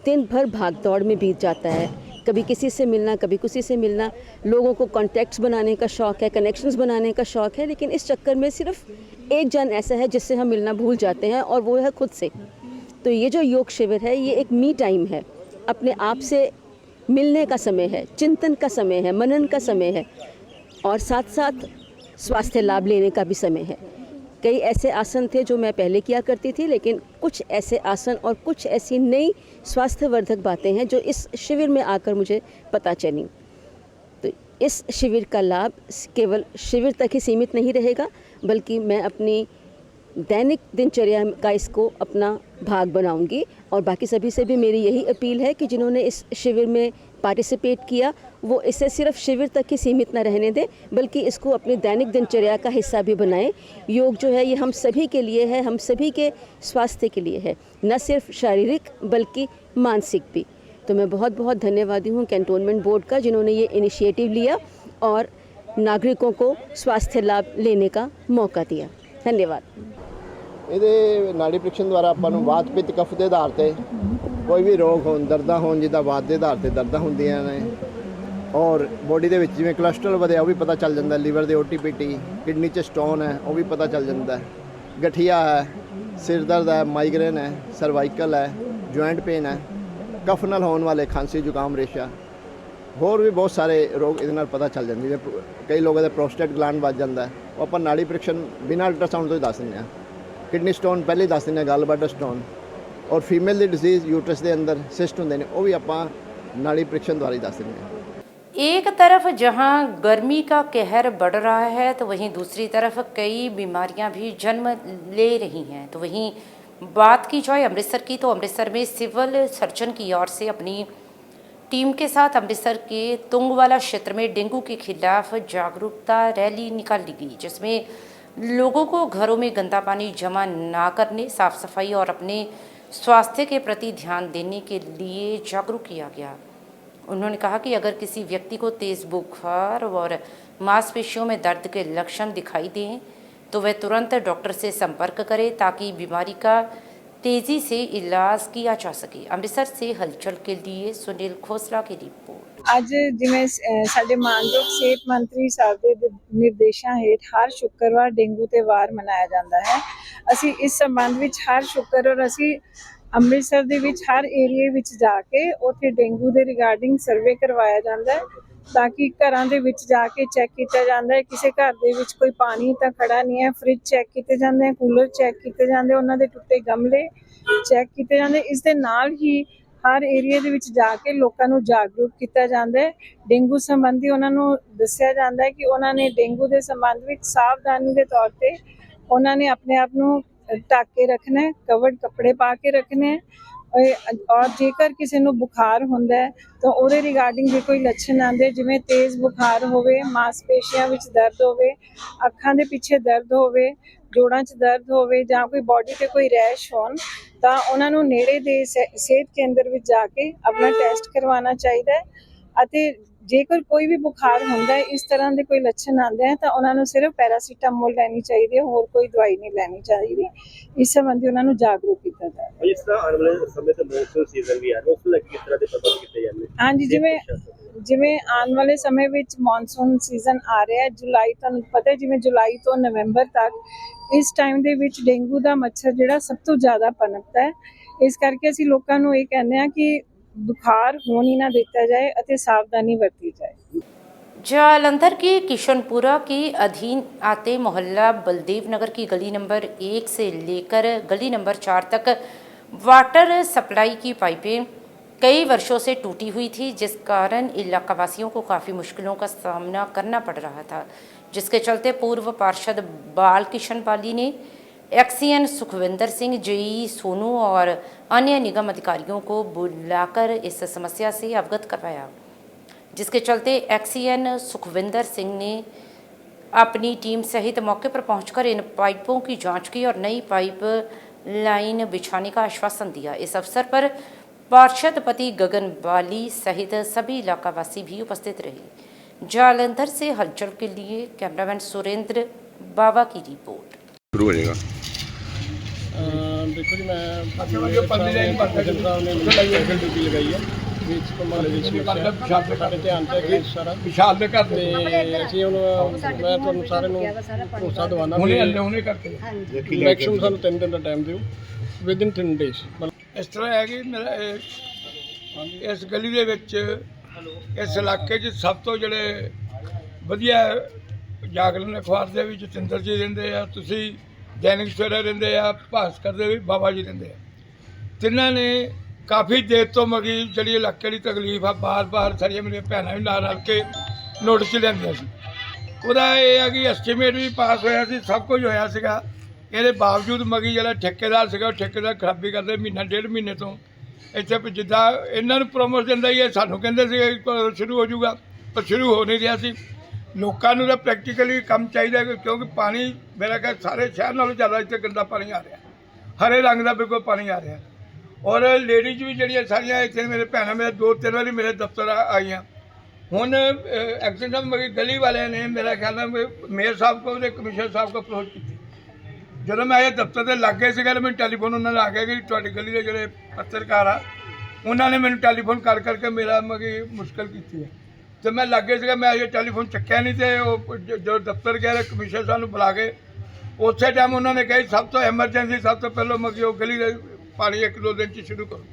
दिन भर भाग दौड़ में बीत जाता है, कभी किसी से मिलना, कभी किसी से मिलना। लोगों को कॉन्टैक्ट्स बनाने का शौक़ है, कनेक्शंस बनाने का शौक़ है, लेकिन इस चक्कर में सिर्फ एक जन ऐसा है जिससे हम मिलना भूल जाते हैं और वो है खुद से। तो ये जो योग शिविर है ये एक मी टाइम है, अपने आप से मिलने का समय है, चिंतन का समय है, मनन का समय है और साथ साथ स्वास्थ्य लाभ लेने का भी समय है। कई ऐसे आसन थे जो मैं पहले किया करती थी, लेकिन कुछ ऐसे आसन और कुछ ऐसी नई स्वास्थ्यवर्धक बातें हैं जो इस शिविर में आकर मुझे पता चली। तो इस शिविर का लाभ केवल शिविर तक ही सीमित नहीं रहेगा, बल्कि मैं अपनी दैनिक दिनचर्या का इसको अपना भाग बनाऊंगी। और बाकी सभी से भी मेरी यही अपील है कि जिन्होंने इस शिविर में पार्टिसिपेट किया वो इसे सिर्फ शिविर तक ही सीमित न रहने दें, बल्कि इसको अपनी दैनिक दिनचर्या का हिस्सा भी बनाएं। योग जो है ये हम सभी के लिए है, हम सभी के स्वास्थ्य के लिए है, न सिर्फ शारीरिक बल्कि मानसिक भी। तो मैं बहुत बहुत धन्यवादी हूँ कैंटोनमेंट बोर्ड का, जिन्होंने ये इनिशिएटिव लिया और नागरिकों को स्वास्थ्य लाभ लेने का मौका दिया। धन्यवाद। ਇਹਦੇ ਨਾੜੀ ਪ੍ਰੀਖਣ ਦੁਆਰਾ ਆਪਾਂ ਨੂੰ ਵਾਤ ਪਿੱਤ ਕਫ ਦੇ ਆਧਾਰ ਤੇ ਕੋਈ ਵੀ ਰੋਗ ਹੋਣ, ਦਰਦਾਂ ਹੋਣ, ਜਿੱਦਾਂ ਵਾਤ ਦੇ ਆਧਾਰ ਤੇ ਦਰਦਾਂ ਹੁੰਦੀਆਂ ਨੇ ਔਰ ਬੋਡੀ ਦੇ ਵਿੱਚ ਜਿਵੇਂ ਕੋਲੇਸਟ੍ਰੋਲ ਵਧਿਆ ਉਹ ਵੀ ਪਤਾ ਚੱਲ ਜਾਂਦਾ, ਲੀਵਰ ਦੇ ਓਟੀਪੀਟੀ, ਕਿਡਨੀ 'ਚ ਸਟੋਨ ਹੈ ਉਹ ਵੀ ਪਤਾ ਚੱਲ ਜਾਂਦਾ, ਗਠੀਆ ਹੈ, ਸਿਰ ਦਰਦ ਹੈ, ਮਾਈਗ੍ਰੇਨ ਹੈ, ਸਰਵਾਈਕਲ ਹੈ, ਜੁਆਇੰਟ ਪੇਨ ਹੈ, ਕਫ ਨਾਲ ਹੋਣ ਵਾਲੇ ਖਾਂਸੀ, ਜ਼ੁਕਾਮ, ਰੇਸ਼ਾ, ਹੋਰ ਵੀ ਬਹੁਤ ਸਾਰੇ ਰੋਗ ਇਹਦੇ ਨਾਲ ਪਤਾ ਚੱਲ ਜਾਂਦੇ। ਜਿਵੇਂ ਕਈ ਲੋਕਾਂ ਦਾ ਪ੍ਰੋਸਟੇਟ ਗਲੈਂਡ ਵੱਜ ਜਾਂਦਾ, ਉਹ ਆਪਾਂ ਨਾੜੀ ਪ੍ਰੀਖਣ ਬਿਨਾਂ ਅਲਟਰਾਸਾਊਂਡ ਤੋਂ ਹੀ ਦੱਸ ਦਿੰਦੇ ਹਾਂ। किडनी स्टोन पहले दस दिन गल बटर स्टोन और फीमेल की डिजीज़ यूट्रस के अंदर सिस्ट होंगे ने, वो भी आप नाड़ी परीक्षण द्वारा ही दस देंगे। एक तरफ जहां गर्मी का कहर बढ़ रहा है तो वहीं दूसरी तरफ कई बीमारियां भी जन्म ले रही हैं। तो वहीं बात की जाए अमृतसर की, तो अमृतसर में सिविल सर्जन की ओर से अपनी टीम के साथ अमृतसर के तुंगवाला क्षेत्र में डेंगू के खिलाफ जागरूकता रैली निकाली गई, जिसमें लोगों को घरों में गंदा पानी जमा ना करने, साफ सफाई और अपने स्वास्थ्य के प्रति ध्यान देने के लिए जागरूक किया गया। उन्होंने कहा कि अगर किसी व्यक्ति को तेज़ बुखार और मांसपेशियों में दर्द के लक्षण दिखाई दें तो वह तुरंत डॉक्टर से संपर्क करे ताकि बीमारी का तेज़ी से इलाज किया जा सके। अमृतसर से हलचल के लिए सुनील खोसला की रिपोर्ट। ਅੱਜ ਜਿਵੇਂ ਸਾਡੇ ਮਾਨਯੋਗ ਸਿਹਤ ਮੰਤਰੀ ਸਾਹਿਬ ਦੇ ਨਿਰਦੇਸ਼ਾਂ ਹੇਠ ਹਰ ਸ਼ੁੱਕਰਵਾਰ ਡੇਂਗੂ ਤੇ ਵਾਰ ਮਨਾਇਆ ਜਾਂਦਾ ਹੈ। ਅਸੀਂ ਇਸ ਸੰਬੰਧ ਵਿੱਚ ਹਰ ਸ਼ੁੱਕਰਵਾਰ ਅਸੀਂ ਅੰਮ੍ਰਿਤਸਰ ਦੇ ਵਿੱਚ ਹਰ ਏਰੀਏ ਵਿੱਚ ਜਾ ਕੇ ਉੱਥੇ ਡੇਂਗੂ ਦੇ ਰਿਗਾਰਡਿੰਗ ਸਰਵੇ ਕਰਵਾਇਆ ਜਾਂਦਾ ਹੈ, ਤਾਂ ਕਿ ਘਰਾਂ ਦੇ ਵਿੱਚ ਜਾ ਕੇ ਚੈੱਕ ਕੀਤਾ ਜਾਂਦਾ ਹੈ ਕਿਸੇ ਘਰ ਦੇ ਵਿੱਚ ਕੋਈ ਪਾਣੀ ਤਾਂ ਖੜਾ ਨਹੀਂ ਹੈ, ਫ੍ਰਿਜ ਚੈੱਕ ਕੀਤੇ ਜਾਂਦੇ, ਕੂਲਰ ਚੈੱਕ ਕੀਤੇ ਜਾਂਦੇ, ਉਹਨਾਂ ਦੇ ਟੁੱਟੇ ਗਮਲੇ ਚੈੱਕ ਕੀਤੇ ਜਾਂਦੇ। ਇਸ ਦੇ ਨਾਲ ਹੀ ਹਰ ਏਰੀਏ ਦੇ ਵਿੱਚ ਜਾ ਕੇ ਲੋਕਾਂ ਨੂੰ ਜਾਗਰੂਕ ਕੀਤਾ ਜਾਂਦਾ ਹੈ। ਡੇਂਗੂ ਸੰਬੰਧੀ ਉਹਨਾਂ ਨੂੰ ਦੱਸਿਆ ਜਾਂਦਾ ਹੈ ਕਿ ਉਹਨਾਂ ਨੇ ਡੇਂਗੂ ਦੇ ਸੰਬੰਧ ਵਿੱਚ ਸਾਵਧਾਨੀ ਦੇ ਤੌਰ ਤੇ ਉਹਨਾਂ ਨੇ ਆਪਣੇ ਆਪ ਨੂੰ ਢੱਕ ਕੇ ਰੱਖਣਾ ਹੈ, ਕਵਰਡ ਕੱਪੜੇ ਪਾ ਕੇ ਰੱਖਣੇ ਹੈ। ਔਰ ਜੇਕਰ ਕਿਸੇ ਨੂੰ ਬੁਖਾਰ ਹੁੰਦਾ ਹੈ ਤਾਂ ਉਹਦੇ ਰਿਗਾਰਡਿੰਗ ਜੇ ਕੋਈ ਲੱਛਣ ਆਉਂਦੇ, ਜਿਵੇਂ ਤੇਜ਼ ਬੁਖਾਰ ਹੋਵੇ, ਮਾਸਪੇਸ਼ੀਆਂ ਵਿੱਚ ਦਰਦ ਹੋਵੇ, ਅੱਖਾਂ ਦੇ ਪਿੱਛੇ ਦਰਦ ਹੋਵੇ, ਜੋੜਾਂ 'ਚ ਦਰਦ ਹੋਵੇ ਜਾਂ ਕੋਈ ਬਾਡੀ 'ਤੇ ਕੋਈ ਰੈਸ਼ ਹੋਣ, ਤਾਂ ਉਹਨਾਂ ਨੂੰ ਨੇੜੇ ਦੇ ਸਿਹਤ ਕੇਂਦਰ ਵਿੱਚ ਜਾ ਕੇ ਆਪਣਾ ਟੈਸਟ ਕਰਵਾਉਣਾ ਚਾਹੀਦਾ ਹੈ। ਅਤੇ ਜੇਕਰ ਕੋਈ ਵੀ ਬੁਖਾਰ ਹੁੰਦਾ ਹੈ, ਇਸ ਤਰ੍ਹਾਂ ਦੇ ਕੋਈ ਲੱਛਣ ਆਉਂਦੇ ਹੈ ਤਾਂ ਉਹਨਾਂ ਨੂੰ ਸਿਰਫ ਪੈਰਾਸੀਟਾਮੋਲ ਲੈਣੀ ਚਾਹੀਦੀ ਹੈ, ਹੋਰ ਕੋਈ ਦਵਾਈ ਨਹੀਂ ਲੈਣੀ ਚਾਹੀਦੀ। ਇਸ ਸੰਬੰਧੀ ਉਹਨਾਂ ਨੂੰ ਜਾਗਰੂਕ ਕੀਤਾ ਜਾਵੇ। ਇਸ ਤਰ੍ਹਾਂ ਆਉਣ ਵਾਲੇ ਸਮੇਂ ਤੇ ਮੌਨਸੂਨ ਸੀਜ਼ਨ ਵੀ ਆ ਰਿਹਾ, ਉਸ ਨੂੰ ਲੈ ਕੇ ਕਿਸ ਤਰ੍ਹਾਂ ਦੇ ਪ੍ਰਬੰਧ ਕੀਤੇ ਜਾਂਦੇ? ਹਾਂਜੀ, ਜਿਵੇਂ ਆਉਣ ਵਾਲੇ ਸਮੇਂ ਵਿੱਚ ਮੌਨਸੂਨ ਸੀਜ਼ਨ ਆ ਰਿਹਾ ਹੈ, ਜੁਲਾਈ, ਤੁਹਾਨੂੰ ਪਤਾ ਹੈ ਜਿਵੇਂ ਜੁਲਾਈ ਤੋਂ ਨਵੰਬਰ ਤੱਕ, ਇਸ ਟਾਈਮ ਦੇ ਵਿੱਚ ਡੇਂਗੂ ਦਾ ਮੱਛਰ ਜਿਹੜਾ ਸਭ ਤੋਂ ਜ਼ਿਆਦਾ ਪਨਪਦਾ ਹੈ। ਇਸ ਕਰਕੇ ਅਸੀਂ ਲੋਕਾਂ ਨੂੰ ਇਹ ਕਹਿੰਦੇ ਹਾਂ ਕਿ बुखार होने ना देता जाए और सावधानी बरती जाए। जालंधर के किशनपुरा के अधीन आते मोहल्ला बलदेव नगर की गली नंबर 1 से लेकर गली नंबर 4 तक वाटर सप्लाई की पाइपें कई वर्षों से टूटी हुई थी, जिस कारण इलाका वासियों को काफ़ी मुश्किलों का सामना करना पड़ रहा था, जिसके चलते पूर्व पार्षद बाल किशन पाली ने एक्सीएन सुखविंदर सिंह, जेई सोनू और अन्य निगम अधिकारियों को बुलाकर इस समस्या से अवगत करवाया, जिसके चलते एक्सीएन सुखविंदर सिंह ने अपनी टीम सहित मौके पर पहुंचकर इन पाइपों की जांच की और नई पाइप लाइन बिछाने का आश्वासन दिया। इस अवसर पर पार्षद पति गगन बाली सहित सभी इलाकावासी भी उपस्थित रहे। जालंधर से हलचल के लिए कैमरामैन सुरेंद्र बाबा की रिपोर्ट। शुरू हो जाएगा। देखो जी, मैं ड्यूटी लगाई है बीच कमाल ਦੀ ਸਮੱਸਿਆ ਸਾਡੇ ਧਿਆਨ ਤੇ ਕਿ ਸਾਰਾ ਵਿਸ਼ਾਲ ਦੇ ਘਰ ਤੇ ਅਸੀਂ ਹੁਣ ਮੈਂ ਤੁਹਾਨੂੰ ਸਾਰਿਆਂ ਨੂੰ ਭਰੋਸਾ ਦਿਵਾਉਣਾ ਹੁਣੇ ਕਰਕੇ ਮੈਕਸਿਮਮ ਸਾਨੂੰ 3 ਦਿਨ ਦਾ ਟਾਈਮ ਦਿਓ, ਵਿਦਿਨ 3 ਡੇਜ਼। ਇਸ ਤਰ੍ਹਾਂ ਹੈ ਕਿ ਮੇਰਾ ਇਸ ਗਲੀ ਦੇ ਵਿੱਚ ਇਸ ਇਲਾਕੇ 'ਚ ਸਭ ਤੋਂ ਜਿਹੜੇ ਵਧੀਆ ਜਾਗਰਣ ਅਖਬਾਰ ਦੇ ਵੀ ਜਤਿੰਦਰ ਜੀ ਰਹਿੰਦੇ ਆ, ਤੁਸੀਂ ਦੈਨਿਕ ਸਵੇਰਾ ਰਹਿੰਦੇ ਆ, ਭਾਸਕਰ ਦੇ ਵੀ ਬਾਬਾ ਜੀ ਰਹਿੰਦੇ ਆ। ਤਿੰਨਾਂ ਨੇ ਕਾਫੀ ਦੇਰ ਤੋਂ ਮਗੀ ਜਿਹੜੀ ਇਲਾਕੇ ਦੀ ਤਕਲੀਫ ਆ ਬਾਰ-ਬਾਰ ਸਾਰੀਆਂ ਮੇਰੀਆਂ ਭੈਣਾਂ ਵੀ ਨਾਲ ਰਲ ਕੇ ਨੋਟਿਸ 'ਚ ਲੈਂਦੀਆਂ ਸੀ। ਉਹਦਾ ਇਹ ਆ ਕਿ ਐਸਟੀਮੇਟ ਵੀ ਪਾਸ ਹੋਇਆ ਸੀ, ਸਭ ਕੁਝ ਹੋਇਆ ਸੀਗਾ। ਇਹਦੇ ਬਾਵਜੂਦ ਮਗੀ ਜਿਹੜਾ ਠੇਕੇਦਾਰ ਸੀਗਾ ਉਹ ਠੇਕੇਦਾਰ ਖਰਾਬੀ ਕਰਦੇ ਮਹੀਨਾ 1.5 ਮਹੀਨੇ ਤੋਂ ਇੱਥੇ ਜਿੱਦਾਂ ਇਹਨਾਂ ਨੂੰ ਪ੍ਰੋਮੋਸ਼ਨ ਦਿੰਦਾ ਹੀ ਸਾਨੂੰ ਕਹਿੰਦੇ ਸੀਗੇ ਸ਼ੁਰੂ ਹੋ ਜਾਊਗਾ, ਪਰ ਸ਼ੁਰੂ ਹੋ ਨਹੀਂ ਰਿਹਾ ਸੀ। ਲੋਕਾਂ ਨੂੰ ਤਾਂ ਪ੍ਰੈਕਟੀਕਲੀ ਕੰਮ ਚਾਹੀਦਾ ਕਿਉਂਕਿ ਪਾਣੀ ਮੇਰਾ ਖਿਆਲ ਸਾਰੇ ਸ਼ਹਿਰ ਨਾਲੋਂ ਜ਼ਿਆਦਾ ਇੱਥੇ ਗੰਦਾ ਪਾਣੀ ਆ ਰਿਹਾ, ਹਰੇ ਰੰਗ ਦਾ ਬਿਲਕੁਲ ਪਾਣੀ ਆ ਰਿਹਾ। ਔਰ ਲੇਡੀਜ਼ ਵੀ ਜਿਹੜੀਆਂ ਸਾਰੀਆਂ ਇੱਥੇ ਮੇਰੇ ਭੈਣਾਂ ਮੇਰੇ 2-3 ਵਾਰੀ ਮੇਰੇ ਦਫ਼ਤਰ ਆਈਆਂ। ਹੁਣ ਐਕਸ਼ਨ ਸਾਹਿਬ ਮੇਰੀ ਗਲੀ ਵਾਲਿਆਂ ਨੇ ਮੇਰਾ ਖਿਆਲ ਨਾਲ ਮੇਅਰ ਸਾਹਿਬ ਕੋ ਅਤੇ ਕਮਿਸ਼ਨਰ ਸਾਹਿਬ ਕੋ ਅਪਰੋਚ ਕੀਤੀ। ਜਦੋਂ ਮੈਂ ਇਹ ਦਫ਼ਤਰ ਦੇ ਲਾਗੇ ਸੀਗਾ ਮੈਨੂੰ ਟੈਲੀਫੋਨ ਉਹਨਾਂ ਨੇ ਆ ਗਿਆ ਕਿ ਤੁਹਾਡੀ ਗਲੀ ਦੇ ਜਿਹੜੇ ਪੱਤਰਕਾਰ ਆ ਉਹਨਾਂ ਨੇ ਮੈਨੂੰ ਟੈਲੀਫੋਨ ਕਰ ਕਰਕੇ ਮੇਰਾ ਮੁਸ਼ਕਿਲ ਕੀਤੀ ਹੈ। ਤੇ ਮੈਂ ਲਾਗੇ ਸੀਗਾ, ਮੈਂ ਇਹ ਟੈਲੀਫੋਨ ਚੱਕਿਆ ਨਹੀਂ ਤੇ ਉਹ ਜੋ ਦਫ਼ਤਰ ਗਿਆ ਕਮਿਸ਼ਨਰ ਸਾਹਿਬ ਨੂੰ ਬੁਲਾ ਕੇ ਉਸੇ ਟਾਈਮ ਉਹਨਾਂ ਨੇ ਕਹੀ ਸਭ ਤੋਂ ਐਮਰਜੈਂਸੀ ਸਭ ਤੋਂ ਪਹਿਲਾਂ ਉਹ ਗਲੀ ਦੇ ਪਾਣੀ 1-2 ਦਿਨ 'ਚ ਸ਼ੁਰੂ ਕਰੋ।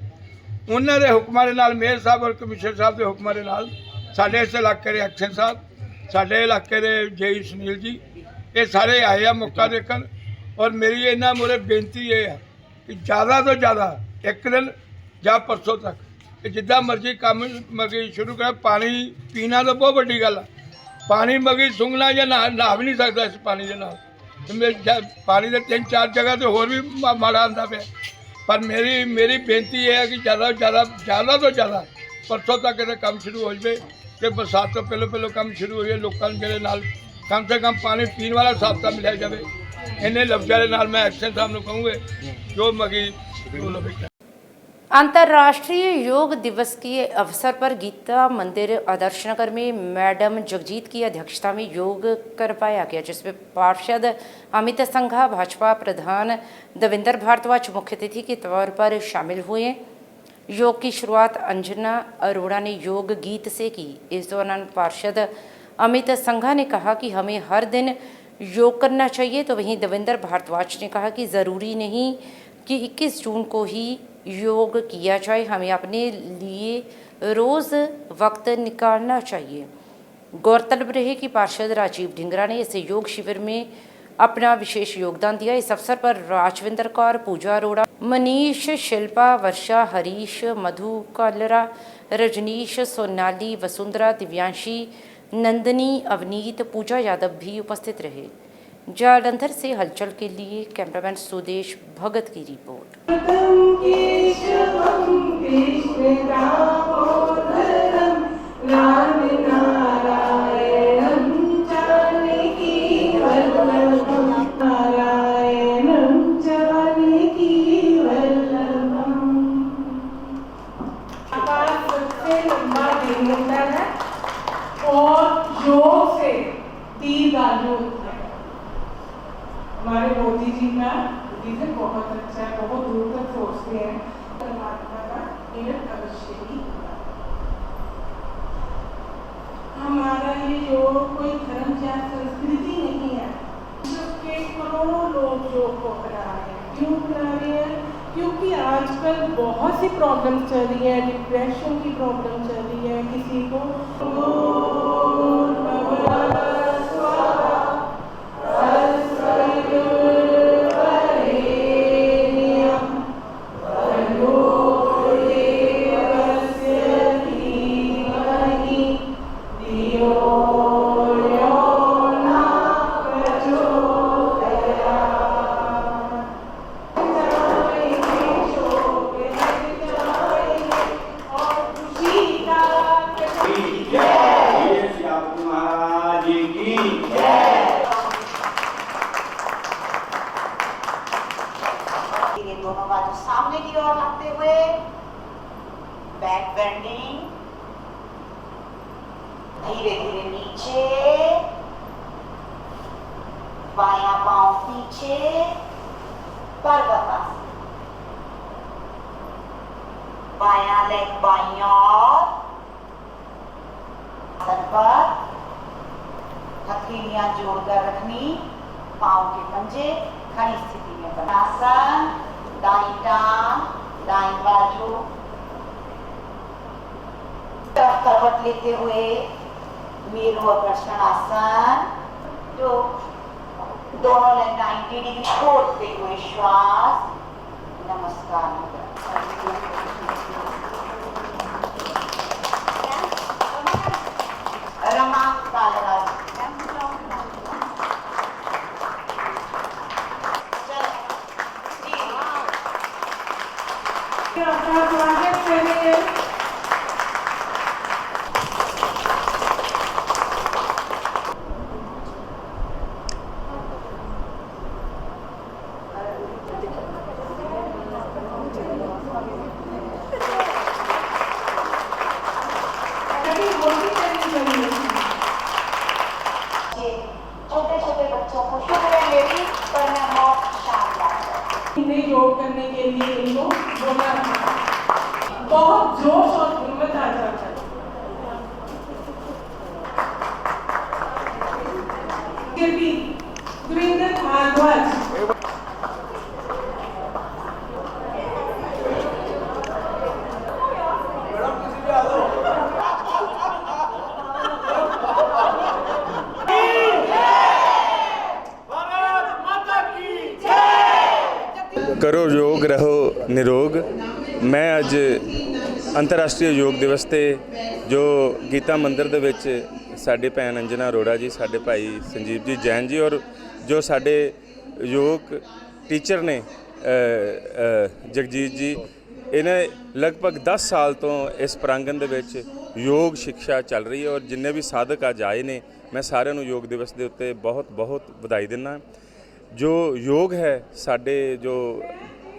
ਉਹਨਾਂ ਦੇ ਹੁਕਮਾਂ ਦੇ ਨਾਲ ਮੇਅਰ ਸਾਹਿਬ ਔਰ ਕਮਿਸ਼ਨਰ ਸਾਹਿਬ ਦੇ ਹੁਕਮਾਂ ਦੇ ਨਾਲ ਸਾਡੇ ਇਸ ਇਲਾਕੇ ਦੇ ਐਕਸ਼ਨ ਸਾਹਿਬ, ਸਾਡੇ ਇਲਾਕੇ ਦੇ ਜੇਈ ਸੁਨੀਲ ਜੀ, ਇਹ ਸਾਰੇ ਆਏ ਆ ਮੌਕਾ ਦੇਖਣ। ਔਰ ਮੇਰੀ ਇਹਨਾਂ ਮੂਹਰੇ ਬੇਨਤੀ ਇਹ ਹੈ ਕਿ ਜ਼ਿਆਦਾ ਤੋਂ ਜ਼ਿਆਦਾ ਇੱਕ ਦਿਨ ਜਾਂ ਪਰਸੋਂ ਤੱਕ ਕਿ ਜਿੱਦਾਂ ਮਰਜ਼ੀ ਕੰਮ ਸ਼ੁਰੂ ਕਰਾਂ। ਪਾਣੀ ਪੀਣਾ ਤਾਂ ਬਹੁਤ ਵੱਡੀ ਗੱਲ ਆ, ਪਾਣੀ ਸੁੰਘਣਾ ਜਾਂ ਨਹਾ ਵੀ ਨਹੀਂ ਸਕਦਾ ਇਸ ਪਾਣੀ ਦੇ ਨਾਲ। ਪਾਣੀ ਦੇ 3-4 ਜਗ੍ਹਾ ਤੇ ਹੋਰ ਵੀ ਮਾੜਾ ਆਉਂਦਾ ਪਿਆ। ਪਰ ਮੇਰੀ ਬੇਨਤੀ ਇਹ ਹੈ ਕਿ ਜ਼ਿਆਦਾ ਤੋਂ ਜ਼ਿਆਦਾ ਪਰਸੋਂ ਤੱਕ ਇਹਦਾ ਕੰਮ ਸ਼ੁਰੂ ਹੋ ਜਾਵੇ ਤੇ ਬਰਸਾਤ ਤੋਂ ਪਹਿਲਾਂ ਕੰਮ ਸ਼ੁਰੂ ਹੋ ਜਾਵੇ। ਲੋਕਾਂ ਨੂੰ ਜਿਹੜੇ ਨਾਲ ਕਮ ਸੇ ਕਮ ਪਾਣੀ ਪੀਣ ਵਾਲਾ ਸਾਫ ਤਾਂ ਮਿਲਿਆ ਜਾਵੇ। इन्हें लफ्ज़ों के नाल मैं एक्शन साहब को कहूँगे जो मगी। अंतर्राष्ट्रीय योग दिवस के अवसर पर गीता मंदिर आदर्श नगर में मैडम जगजीत की अध्यक्षता में योग करवाया गया, जिसमें पार्षद अमित संघा, भाजपा प्रधान देवेंद्र भारद्वाज मुख्य अतिथि के तौर पर शामिल हुए। योग की शुरुआत अंजना अरोड़ा ने योग गीत से की। इस दौरान पार्षद अमित संघा ने कहा कि हमें हर दिन योग करना चाहिए, तो वहीं देवेंद्र भारद्वाज ने कहा कि ज़रूरी नहीं कि 21 जून को ही योग किया जाए, हमें अपने लिए रोज़ वक्त निकालना चाहिए। गौरतलब रहे कि पार्षद राजीव ढिंगरा ने इस योग शिविर में अपना विशेष योगदान दिया। इस अवसर पर राजविंदर कौर, पूजा अरोड़ा, मनीष, शिल्पा, वर्षा, हरीश, मधु कालरा, रजनीश, सोनाली, वसुंधरा, दिव्यांशी, नंदनी, अवनीत, पूजा यादव भी उपस्थित रहे। जालंधर से हलचल के लिए कैमरामैन सुदेश भगत की रिपोर्ट। और योग से दीर्घायु हमारे मोदी जी का विजन बहुत अच्छा है, बहुत दूर तक सोचते हैं। परमात्मा का मिलन अवश्य ही होगा। हमारा ये योग कोई धर्म या संस्कृति नहीं है। विश्व के करोड़ों लोग योग को अपना रहे हैं। क्यों अपना रहे हैं? क्योंकि आजकल बहुत सी प्रॉब्लम चल रही है, डिप्रेशन की प्रॉब्लम चल रही है, किसी को धीरे धीरे नीचे, बायां पांव पीछे, पर्वतासन। बायां लेग बाईं ओर, आसन पर हथेलियां जोड़कर रखनी, पांव के पंजे खड़ी स्थिति में बनासन। दाईं टांग दाईं बाजू तरफ करवट लेते हुए मेरु आकर्षण आसन, जो दोनों लेग 90 डिग्री छोड़ते हुए श्वास। नमस्कार। रमांग कालराज। स्वागत करें। छोटे छोटे बच्चों को शुक्र है मेरी, पर मैं बहुत शानदार इन्हें योग करने के लिए इनको बोला, बहुत जोश और हिम्मत आ जाता है। कीर्ति गुरिंदर भारद्वाज। करो योग रहो निरोग। मैं अज अंतरराष्ट्रीय योग दिवस ते जो गीता मंदिर दे विच साडे भैन अंजना अरोड़ा जी, साडे भाई संजीव जी जैन जी और जो साडे योग टीचर ने जगजीत जी, इन्हें लगभग 10 साल तो इस प्रांगण दे विच योग शिक्षा चल रही है और जिन्ने भी साधक अज आए ने, मैं सारिਆਂ ਨੂੰ योग दिवस के उत्ते बहुत बहुत बधाई दिना। जो योग है साडे जो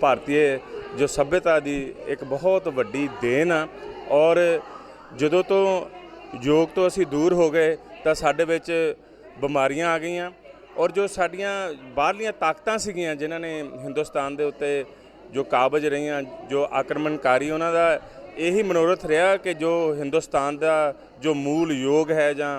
भारतीय जो सभ्यता की एक बहुत वड्डी देन आ और जदों तो योग तो असी दूर हो गए तो साडे विच बीमारियां आ गईयां और जो साडियां बाहरलियां ताकतां सीगियां जिन्हां ने हिंदुस्तान दे उत्ते जो काबज रहियां, जो आक्रमणकारी, उन्हां दा यही मनोरथ रहा कि जो हिंदुस्तान का जो मूल योग है जां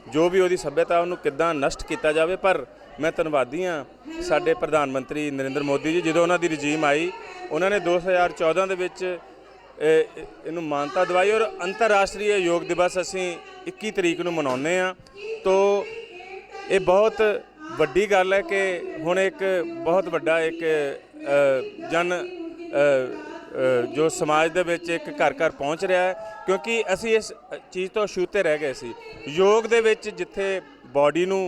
जो भी उहदी सभ्यता उहनूं किद्दां नष्ट किया जाए। पर मैं धन्नवादी हाँ साडे प्रधानमंत्री नरेंद्र मोदी जी, जो उन्होंने रजीम आई उन्होंने 2014 दे विच इहनूं मानता दिवाई और अंतरराष्ट्रीय योग दिवस असीं 21 तरीक नूं मनाउने आ। तो ये बहुत वड्डी गल है कि हुण एक बहुत वड्डा एक जन जो समाज दे विच एक घर घर पहुँच रहा है, क्योंकि असी इस चीज़ तो अछूते रह गए सी। योग दे विच जिथे बॉडी नूं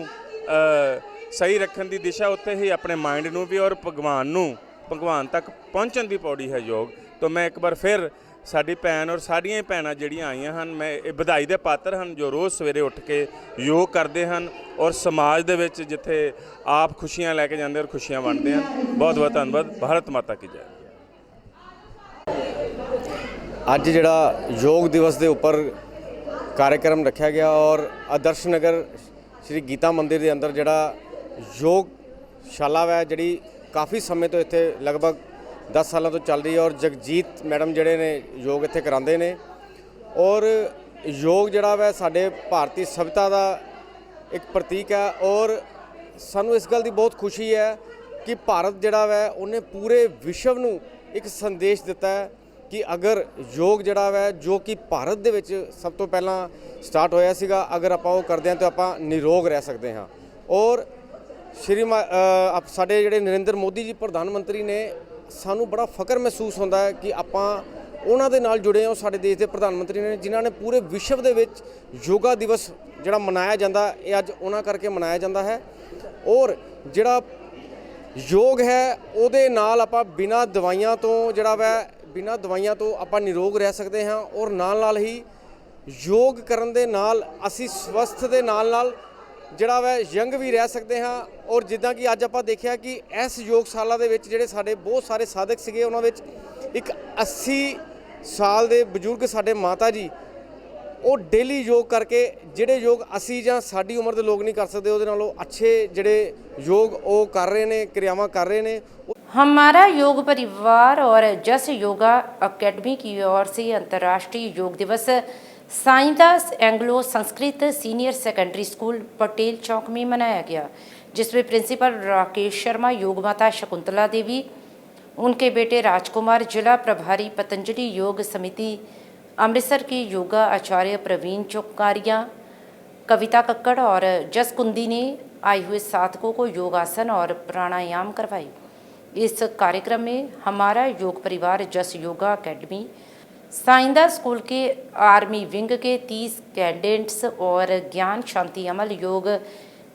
सही रखने की दिशा उत्ते ही अपने माइंड नूं भी और भगवान तक पहुँचने की पौड़ी है योग। तो मैं एक बार फिर साडी भैन और सारियां भैनां जिहड़ियां आईयां हन, मैं ये बधाई दे पात्र हन जो रोज़ सवेरे उठ के योग करते हैं और समाज दे विच जिथे आप खुशियां लैके जाते और खुशियां वंडते हैं। बहुत बहुत धन्नवाद। भारत माता की जय। अज जिहड़ा योग दिवस के उपर कार्यक्रम रखा गया और आदर्श नगर श्री गीता मंदिर के अंदर जिहड़ा योगशाला है जिहड़ी काफ़ी समय तो इत्थे लगभग 10 सालों तो चल रही है और जगजीत मैडम जिहड़े ने योग इत्थे करांदे ने और योग जिहड़ा वै साडे भारतीय सभ्यता का एक प्रतीक है और सानू इस गल की बहुत खुशी है कि भारत जिहड़ा वै उन्हें पूरे विश्व नू एक संदेश दिता है कि अगर योग जिहड़ा वै जो कि भारत दे विच सब तो पहला स्टार्ट होया सीगा, अगर आपां वो करदे हां तो आपां निरोग रह सकते हाँ। और श्री साडे जिहड़े नरेंद्र मोदी जी प्रधानमंत्री ने सानू बड़ा फख्र महसूस होंदा है कि आपां उन्हां दे नाल जुड़े हो। साडे देश के प्रधानमंत्री ने जिन्हां ने पूरे विश्व दे विच योगा दिवस जिहड़ा मनाया जांदा ये अज उन्हां करके मनाया जांदा है और जिहड़ा योग है उहदे नाल आपां बिना दवाइयां तो जिहड़ा वै बिना दवाइयां तो आपां निरोग रह सकते हैं और नाल ही योग करन दे नाल असी स्वस्थ दे नाल जिहड़ा वै यंग भी रह सकते हैं। और जिद्दां कि अज आपां देखिया कि इस योगशाला दे विच जिहड़े साडे बहुत सारे साधक सीगे उन्हां विच एक 80 साल दे बजुर्ग साडे माता जी ਉਹ ਡੇਲੀ ਯੋਗ ਕਰਕੇ ਜਿਹੜੇ ਯੋਗ ਅਸੀਂ ਜਾਂ ਸਾਡੀ ਉਮਰ ਦੇ ਲੋਕ ਨਹੀਂ ਕਰ ਸਕਦੇ ਉਹਦੇ ਨਾਲੋਂ ਅੱਛੇ ਜਿਹੜੇ ਯੋਗ ਉਹ ਕਰ ਰਹੇ ਨੇ, ਕਿਰਿਆਵਾਂ ਕਰ ਰਹੇ ਨੇ। हमारा योग परिवार और जस योगा अकेडमी की ओर से अंतर्राष्ट्रीय योग दिवस Saidas Anglo Sanskrit senior secondary school Patel Chowk में मनाया गया, जिसमें प्रिंसिपल राकेश शर्मा, योग माता शकुंतला देवी, उनके बेटे राजकुमार, जिला प्रभारी पतंजलि योग समिति अमृतसर के योगा आचार्य प्रवीण चौकारिया, कविता कक्कड़ और जस कुंदी ने आए हुए साधकों को योगासन और प्राणायाम करवाए। इस कार्यक्रम में हमारा योग परिवार जस योगा अकेडमी, साईदास स्कूल के आर्मी विंग के 30 कैडेट्स और ज्ञान शांति अमल योग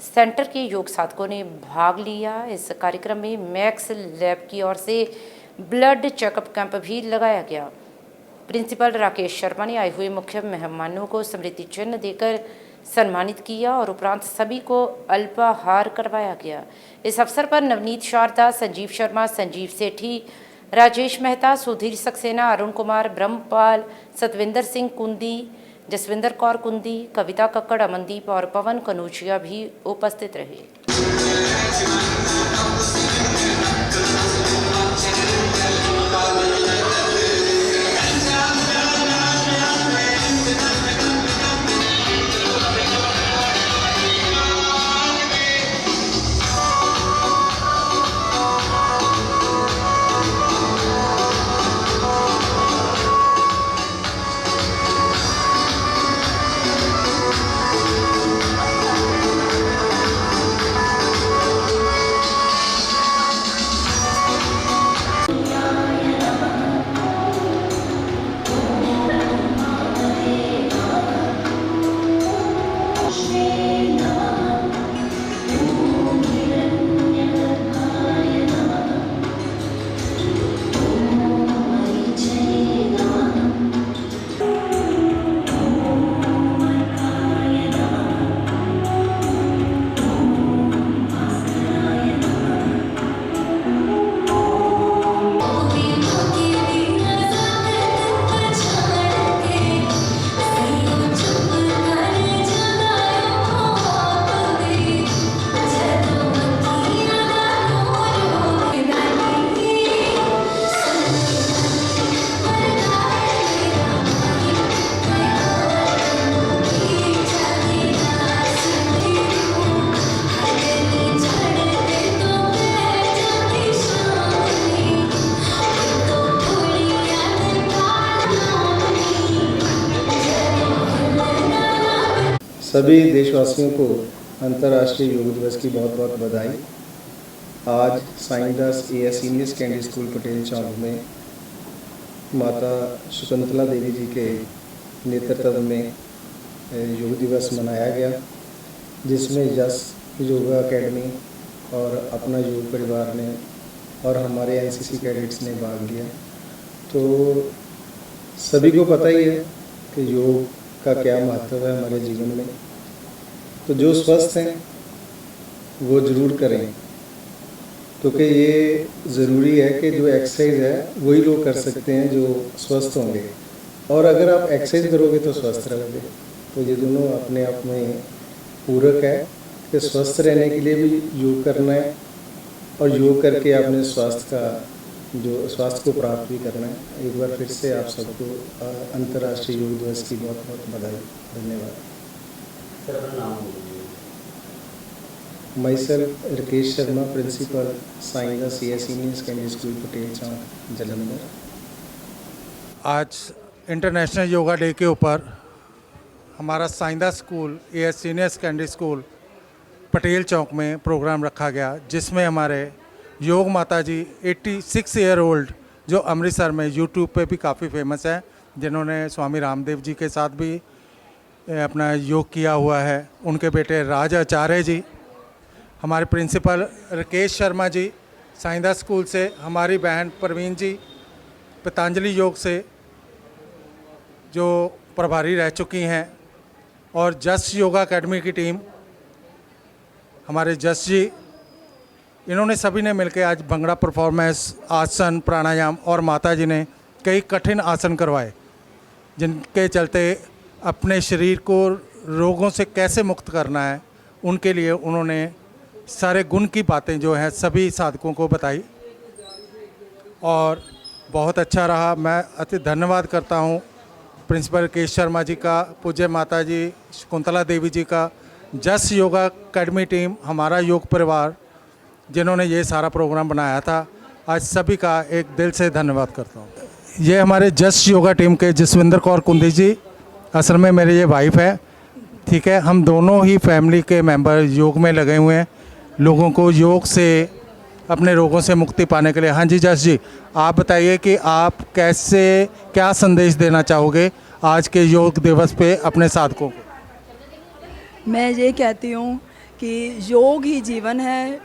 सेंटर के योग साधकों ने भाग लिया। इस कार्यक्रम में मैक्स लैब की ओर से ब्लड चेकअप कैंप भी लगाया गया। प्रिंसिपल राकेश शर्मा ने आए हुए मुख्य मेहमानों को स्मृति चिन्ह देकर सम्मानित किया और उपरांत सभी को अल्पाहार करवाया गया। इस अवसर पर नवनीत शारदा, संजीव शर्मा, संजीव सेठी, राजेश मेहता, सुधीर सक्सेना, अरुण कुमार, ब्रह्मपाल, सतविंदर सिंह कुंदी, जसविंदर कौर कुंदी, कविता कक्कड़, अमनदीप और पवन कनूचिया भी उपस्थित रहे। सभी देशवासियों को अंतर्राष्ट्रीय योग दिवस की बहुत बहुत बधाई। आज Saidas AS senior secondary school Patel Chowk में माता शकुंतला देवी जी के नेतृत्व में योग दिवस मनाया गया, जिसमें जस योगा एकेडमी और अपना योग परिवार ने और हमारे एनसीसी कैडेट्स ने भाग लिया। तो सभी को पता ही है कि योग का क्या महत्व है हमारे जीवन में। तो जो स्वस्थ हैं वो ज़रूर करें, क्योंकि ये ज़रूरी है कि जो एक्सरसाइज है वही लोग कर सकते हैं जो स्वस्थ होंगे, और अगर आप एक्सरसाइज करोगे तो स्वस्थ रहोगे। तो ये दोनों अपने आप में पूरक है कि स्वस्थ रहने के लिए भी योग करना है और योग करके अपने स्वास्थ्य को प्राप्त भी करना है। एक बार फिर से आप सबको अंतर्राष्ट्रीय योग दिवस की बहुत बहुत बधाई। धन्यवाद। Myself Rakesh Sharma, principal Saidas AS senior secondary school Patel Chowk, Jalandhar. आज इंटरनेशनल योगा डे के ऊपर हमारा Saidas school AS senior secondary school Patel Chowk में प्रोग्राम रखा गया, जिसमें हमारे योग माता जी 86 ईयर ओल्ड जो अमृतसर में यूट्यूब पे भी काफ़ी फेमस है, जिन्होंने स्वामी रामदेव जी के साथ भी अपना योग किया हुआ है, उनके बेटे राज आचार्य जी, हमारे प्रिंसिपल राकेश शर्मा जी साईदास स्कूल से, हमारी बहन प्रवीण जी पतंजलि योग से जो प्रभारी रह चुकी हैं, और जस योगा एकेडमी की टीम, हमारे जस जी, इन्होंने सभी ने मिलकर आज भंगड़ा परफॉर्मेंस, आसन, प्राणायाम और माता जी ने कई कठिन आसन करवाए, जिनके चलते अपने शरीर को रोगों से कैसे मुक्त करना है, उनके लिए उन्होंने सारे गुण की बातें जो हैं सभी साधकों को बताई और बहुत अच्छा रहा। मैं अति धन्यवाद करता हूँ प्रिंसिपल केश शर्मा जी का, पूज्य माता जी शकुंतला देवी जी का, जस योगा अकेडमी टीम, हमारा योग परिवार, जिन्होंने ये सारा प्रोग्राम बनाया था। आज सभी का एक दिल से धन्यवाद करता हूँ। ये हमारे जस योगा टीम के जसविंदर कौर कुंदी जी, असल में मेरे ये वाइफ है, ठीक है। हम दोनों ही फैमिली के मेंबर योग में लगे हुए हैं, लोगों को योग से अपने रोगों से मुक्ति पाने के लिए। हाँ जी जस जी, आप बताइए कि आप कैसे, क्या संदेश देना चाहोगे आज के योग दिवस पे अपने साधकों को? मैं ये कहती हूँ कि योग ही जीवन है।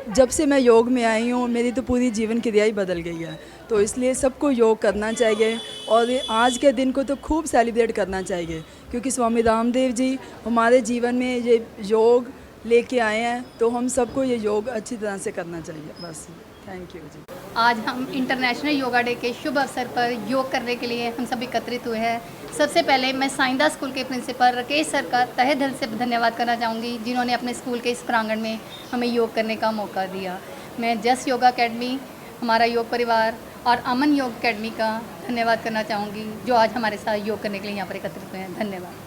जब से मैं योग में आई हूँ मेरी तो पूरी जीवन क्रिया ही बदल गई है, तो इसलिए सबको योग करना चाहिए और आज के दिन को तो खूब सेलिब्रेट करना चाहिए, क्योंकि स्वामी रामदेव जी हमारे जीवन में ये योग लेके आए हैं, तो हम सबको ये योग अच्छी तरह से करना चाहिए। बस थैंक यू जी। आज हम इंटरनेशनल योगा डे के शुभ अवसर पर योग करने के लिए हम सब एकत्रित हुए हैं। सबसे पहले मैं साइंदा स्कूल के प्रिंसिपल राकेश सर का तहे दिल से धन्यवाद करना चाहूँगी, जिन्होंने अपने स्कूल के इस प्रांगण में हमें योग करने का मौका दिया। मैं जस योगा अकेडमी, हमारा योग परिवार और अमन योग अकेडमी का धन्यवाद करना चाहूँगी, जो आज हमारे साथ योग करने के लिए यहाँ पर एकत्रित हुए हैं। धन्यवाद।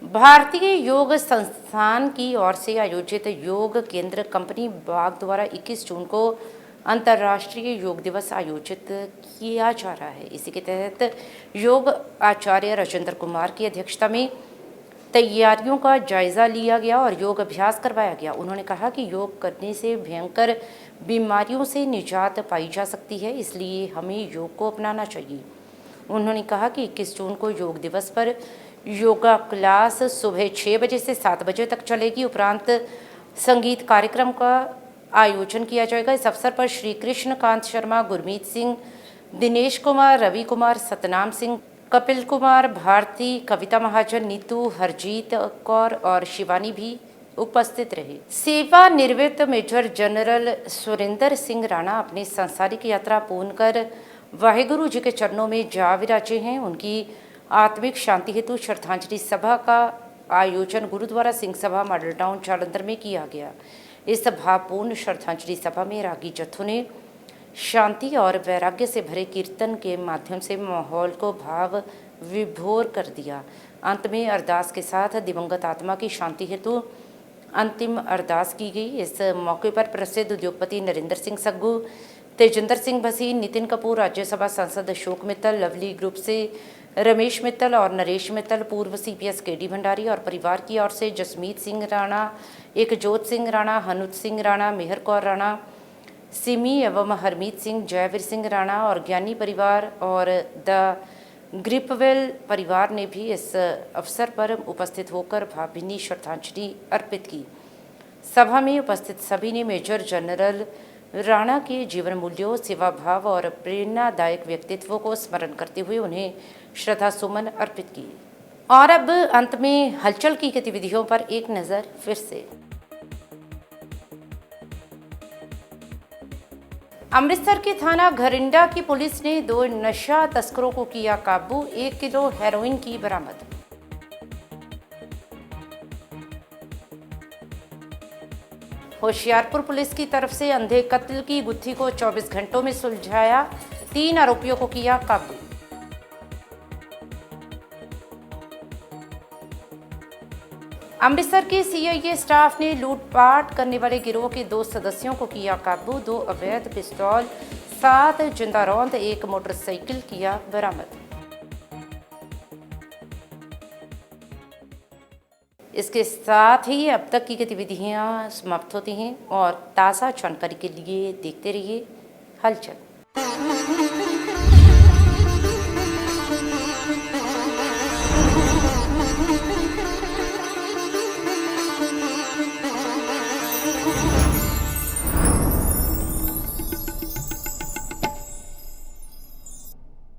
भारतीय योग संस्थान की ओर से आयोजित योग केंद्र कंपनी बाग द्वारा 21 जून को अंतर्राष्ट्रीय योग दिवस आयोजित किया जा रहा है। इसी के तहत योग आचार्य राजेंद्र कुमार की अध्यक्षता में तैयारियों का जायजा लिया गया और योग अभ्यास करवाया गया। उन्होंने कहा कि योग करने से भयंकर बीमारियों से निजात पाई जा सकती है, इसलिए हमें योग को अपनाना चाहिए। उन्होंने कहा कि 21 जून को योग दिवस पर योगा क्लास सुबह 6 बजे से 7 बजे तक चलेगी। उपरांत संगीत कार्यक्रम का आयोजन किया जाएगा। इस अवसर पर श्री कृष्ण कांत शर्मा, गुरमीत सिंह, दिनेश कुमार, रवि कुमार, सतनाम सिंह, कपिल कुमार, भारती, कविता महाजन, नीतू, हरजीत कौर और शिवानी भी उपस्थित रहे। सेवानिवृत्त मेजर जनरल सुरेंद्र सिंह राणा अपनी सांसारिक यात्रा पूर्ण कर वाहेगुरु जी के चरणों में जा विराजे हैं। उनकी आत्मिक शांति हेतु श्रद्धांजलि सभा का आयोजन गुरुद्वारा सिंह सभा मॉडल टाउन जालंधर में किया गया। इस भावपूर्ण श्रद्धांजलि सभा में रागी जत्थों ने शांति और वैराग्य से भरे कीर्तन के माध्यम से माहौल को भाव विभोर कर दिया। अंत में अरदास के साथ दिवंगत आत्मा की शांति हेतु अंतिम अरदास की गई। इस मौके पर प्रसिद्ध उद्योगपति नरेंद्र सिंह सग्गू, तेजिंदर सिंह भसीन, नितिन कपूर, राज्यसभा सांसद अशोक मित्तल, लवली ग्रुप से रमेश मित्तल और नरेश मित्तल, पूर्व CPS केडी भंडारी और परिवार की ओर से जसमीत सिंह राणा, एकजोत सिंह राणा, हनुत सिंह राणा, मेहर कौर राणा, सिमी एवं हरमीत सिंह, जयवीर सिंह राणा और ज्ञानी परिवार और द ग्रिपवेल परिवार ने भी इस अवसर पर उपस्थित होकर भावभीनी श्रद्धांजलि अर्पित की। सभा में उपस्थित सभी ने मेजर जनरल राणा के जीवन मूल्यों, सेवा भाव और प्रेरणादायक व्यक्तित्व को स्मरण करते हुए उन्हें श्रद्धा सुमन अर्पित किए। और अब अंत में हलचल की गतिविधियों पर एक नज़र फिर से। अमृतसर के थाना घरिंडा की पुलिस ने 2 नशा तस्करों को किया काबू, 1 किलो हेरोइन की बरामद। होशियारपुर पुलिस की तरफ से अंधे कत्ल की गुत्थी को 24 घंटों में सुलझाया, 3 आरोपियों को किया काबू। अमृतसर के CIA स्टाफ ने लूटपाट करने वाले गिरोह के 2 सदस्यों को किया काबू, 2 अवैध पिस्तौल, 7 जिंदा रौंद, 1 मोटरसाइकिल किया बरामद। इसके साथ ही अब तक की गतिविधियां समाप्त होती हैं और ताज़ा जानकारी के लिए देखते रहिए हलचल।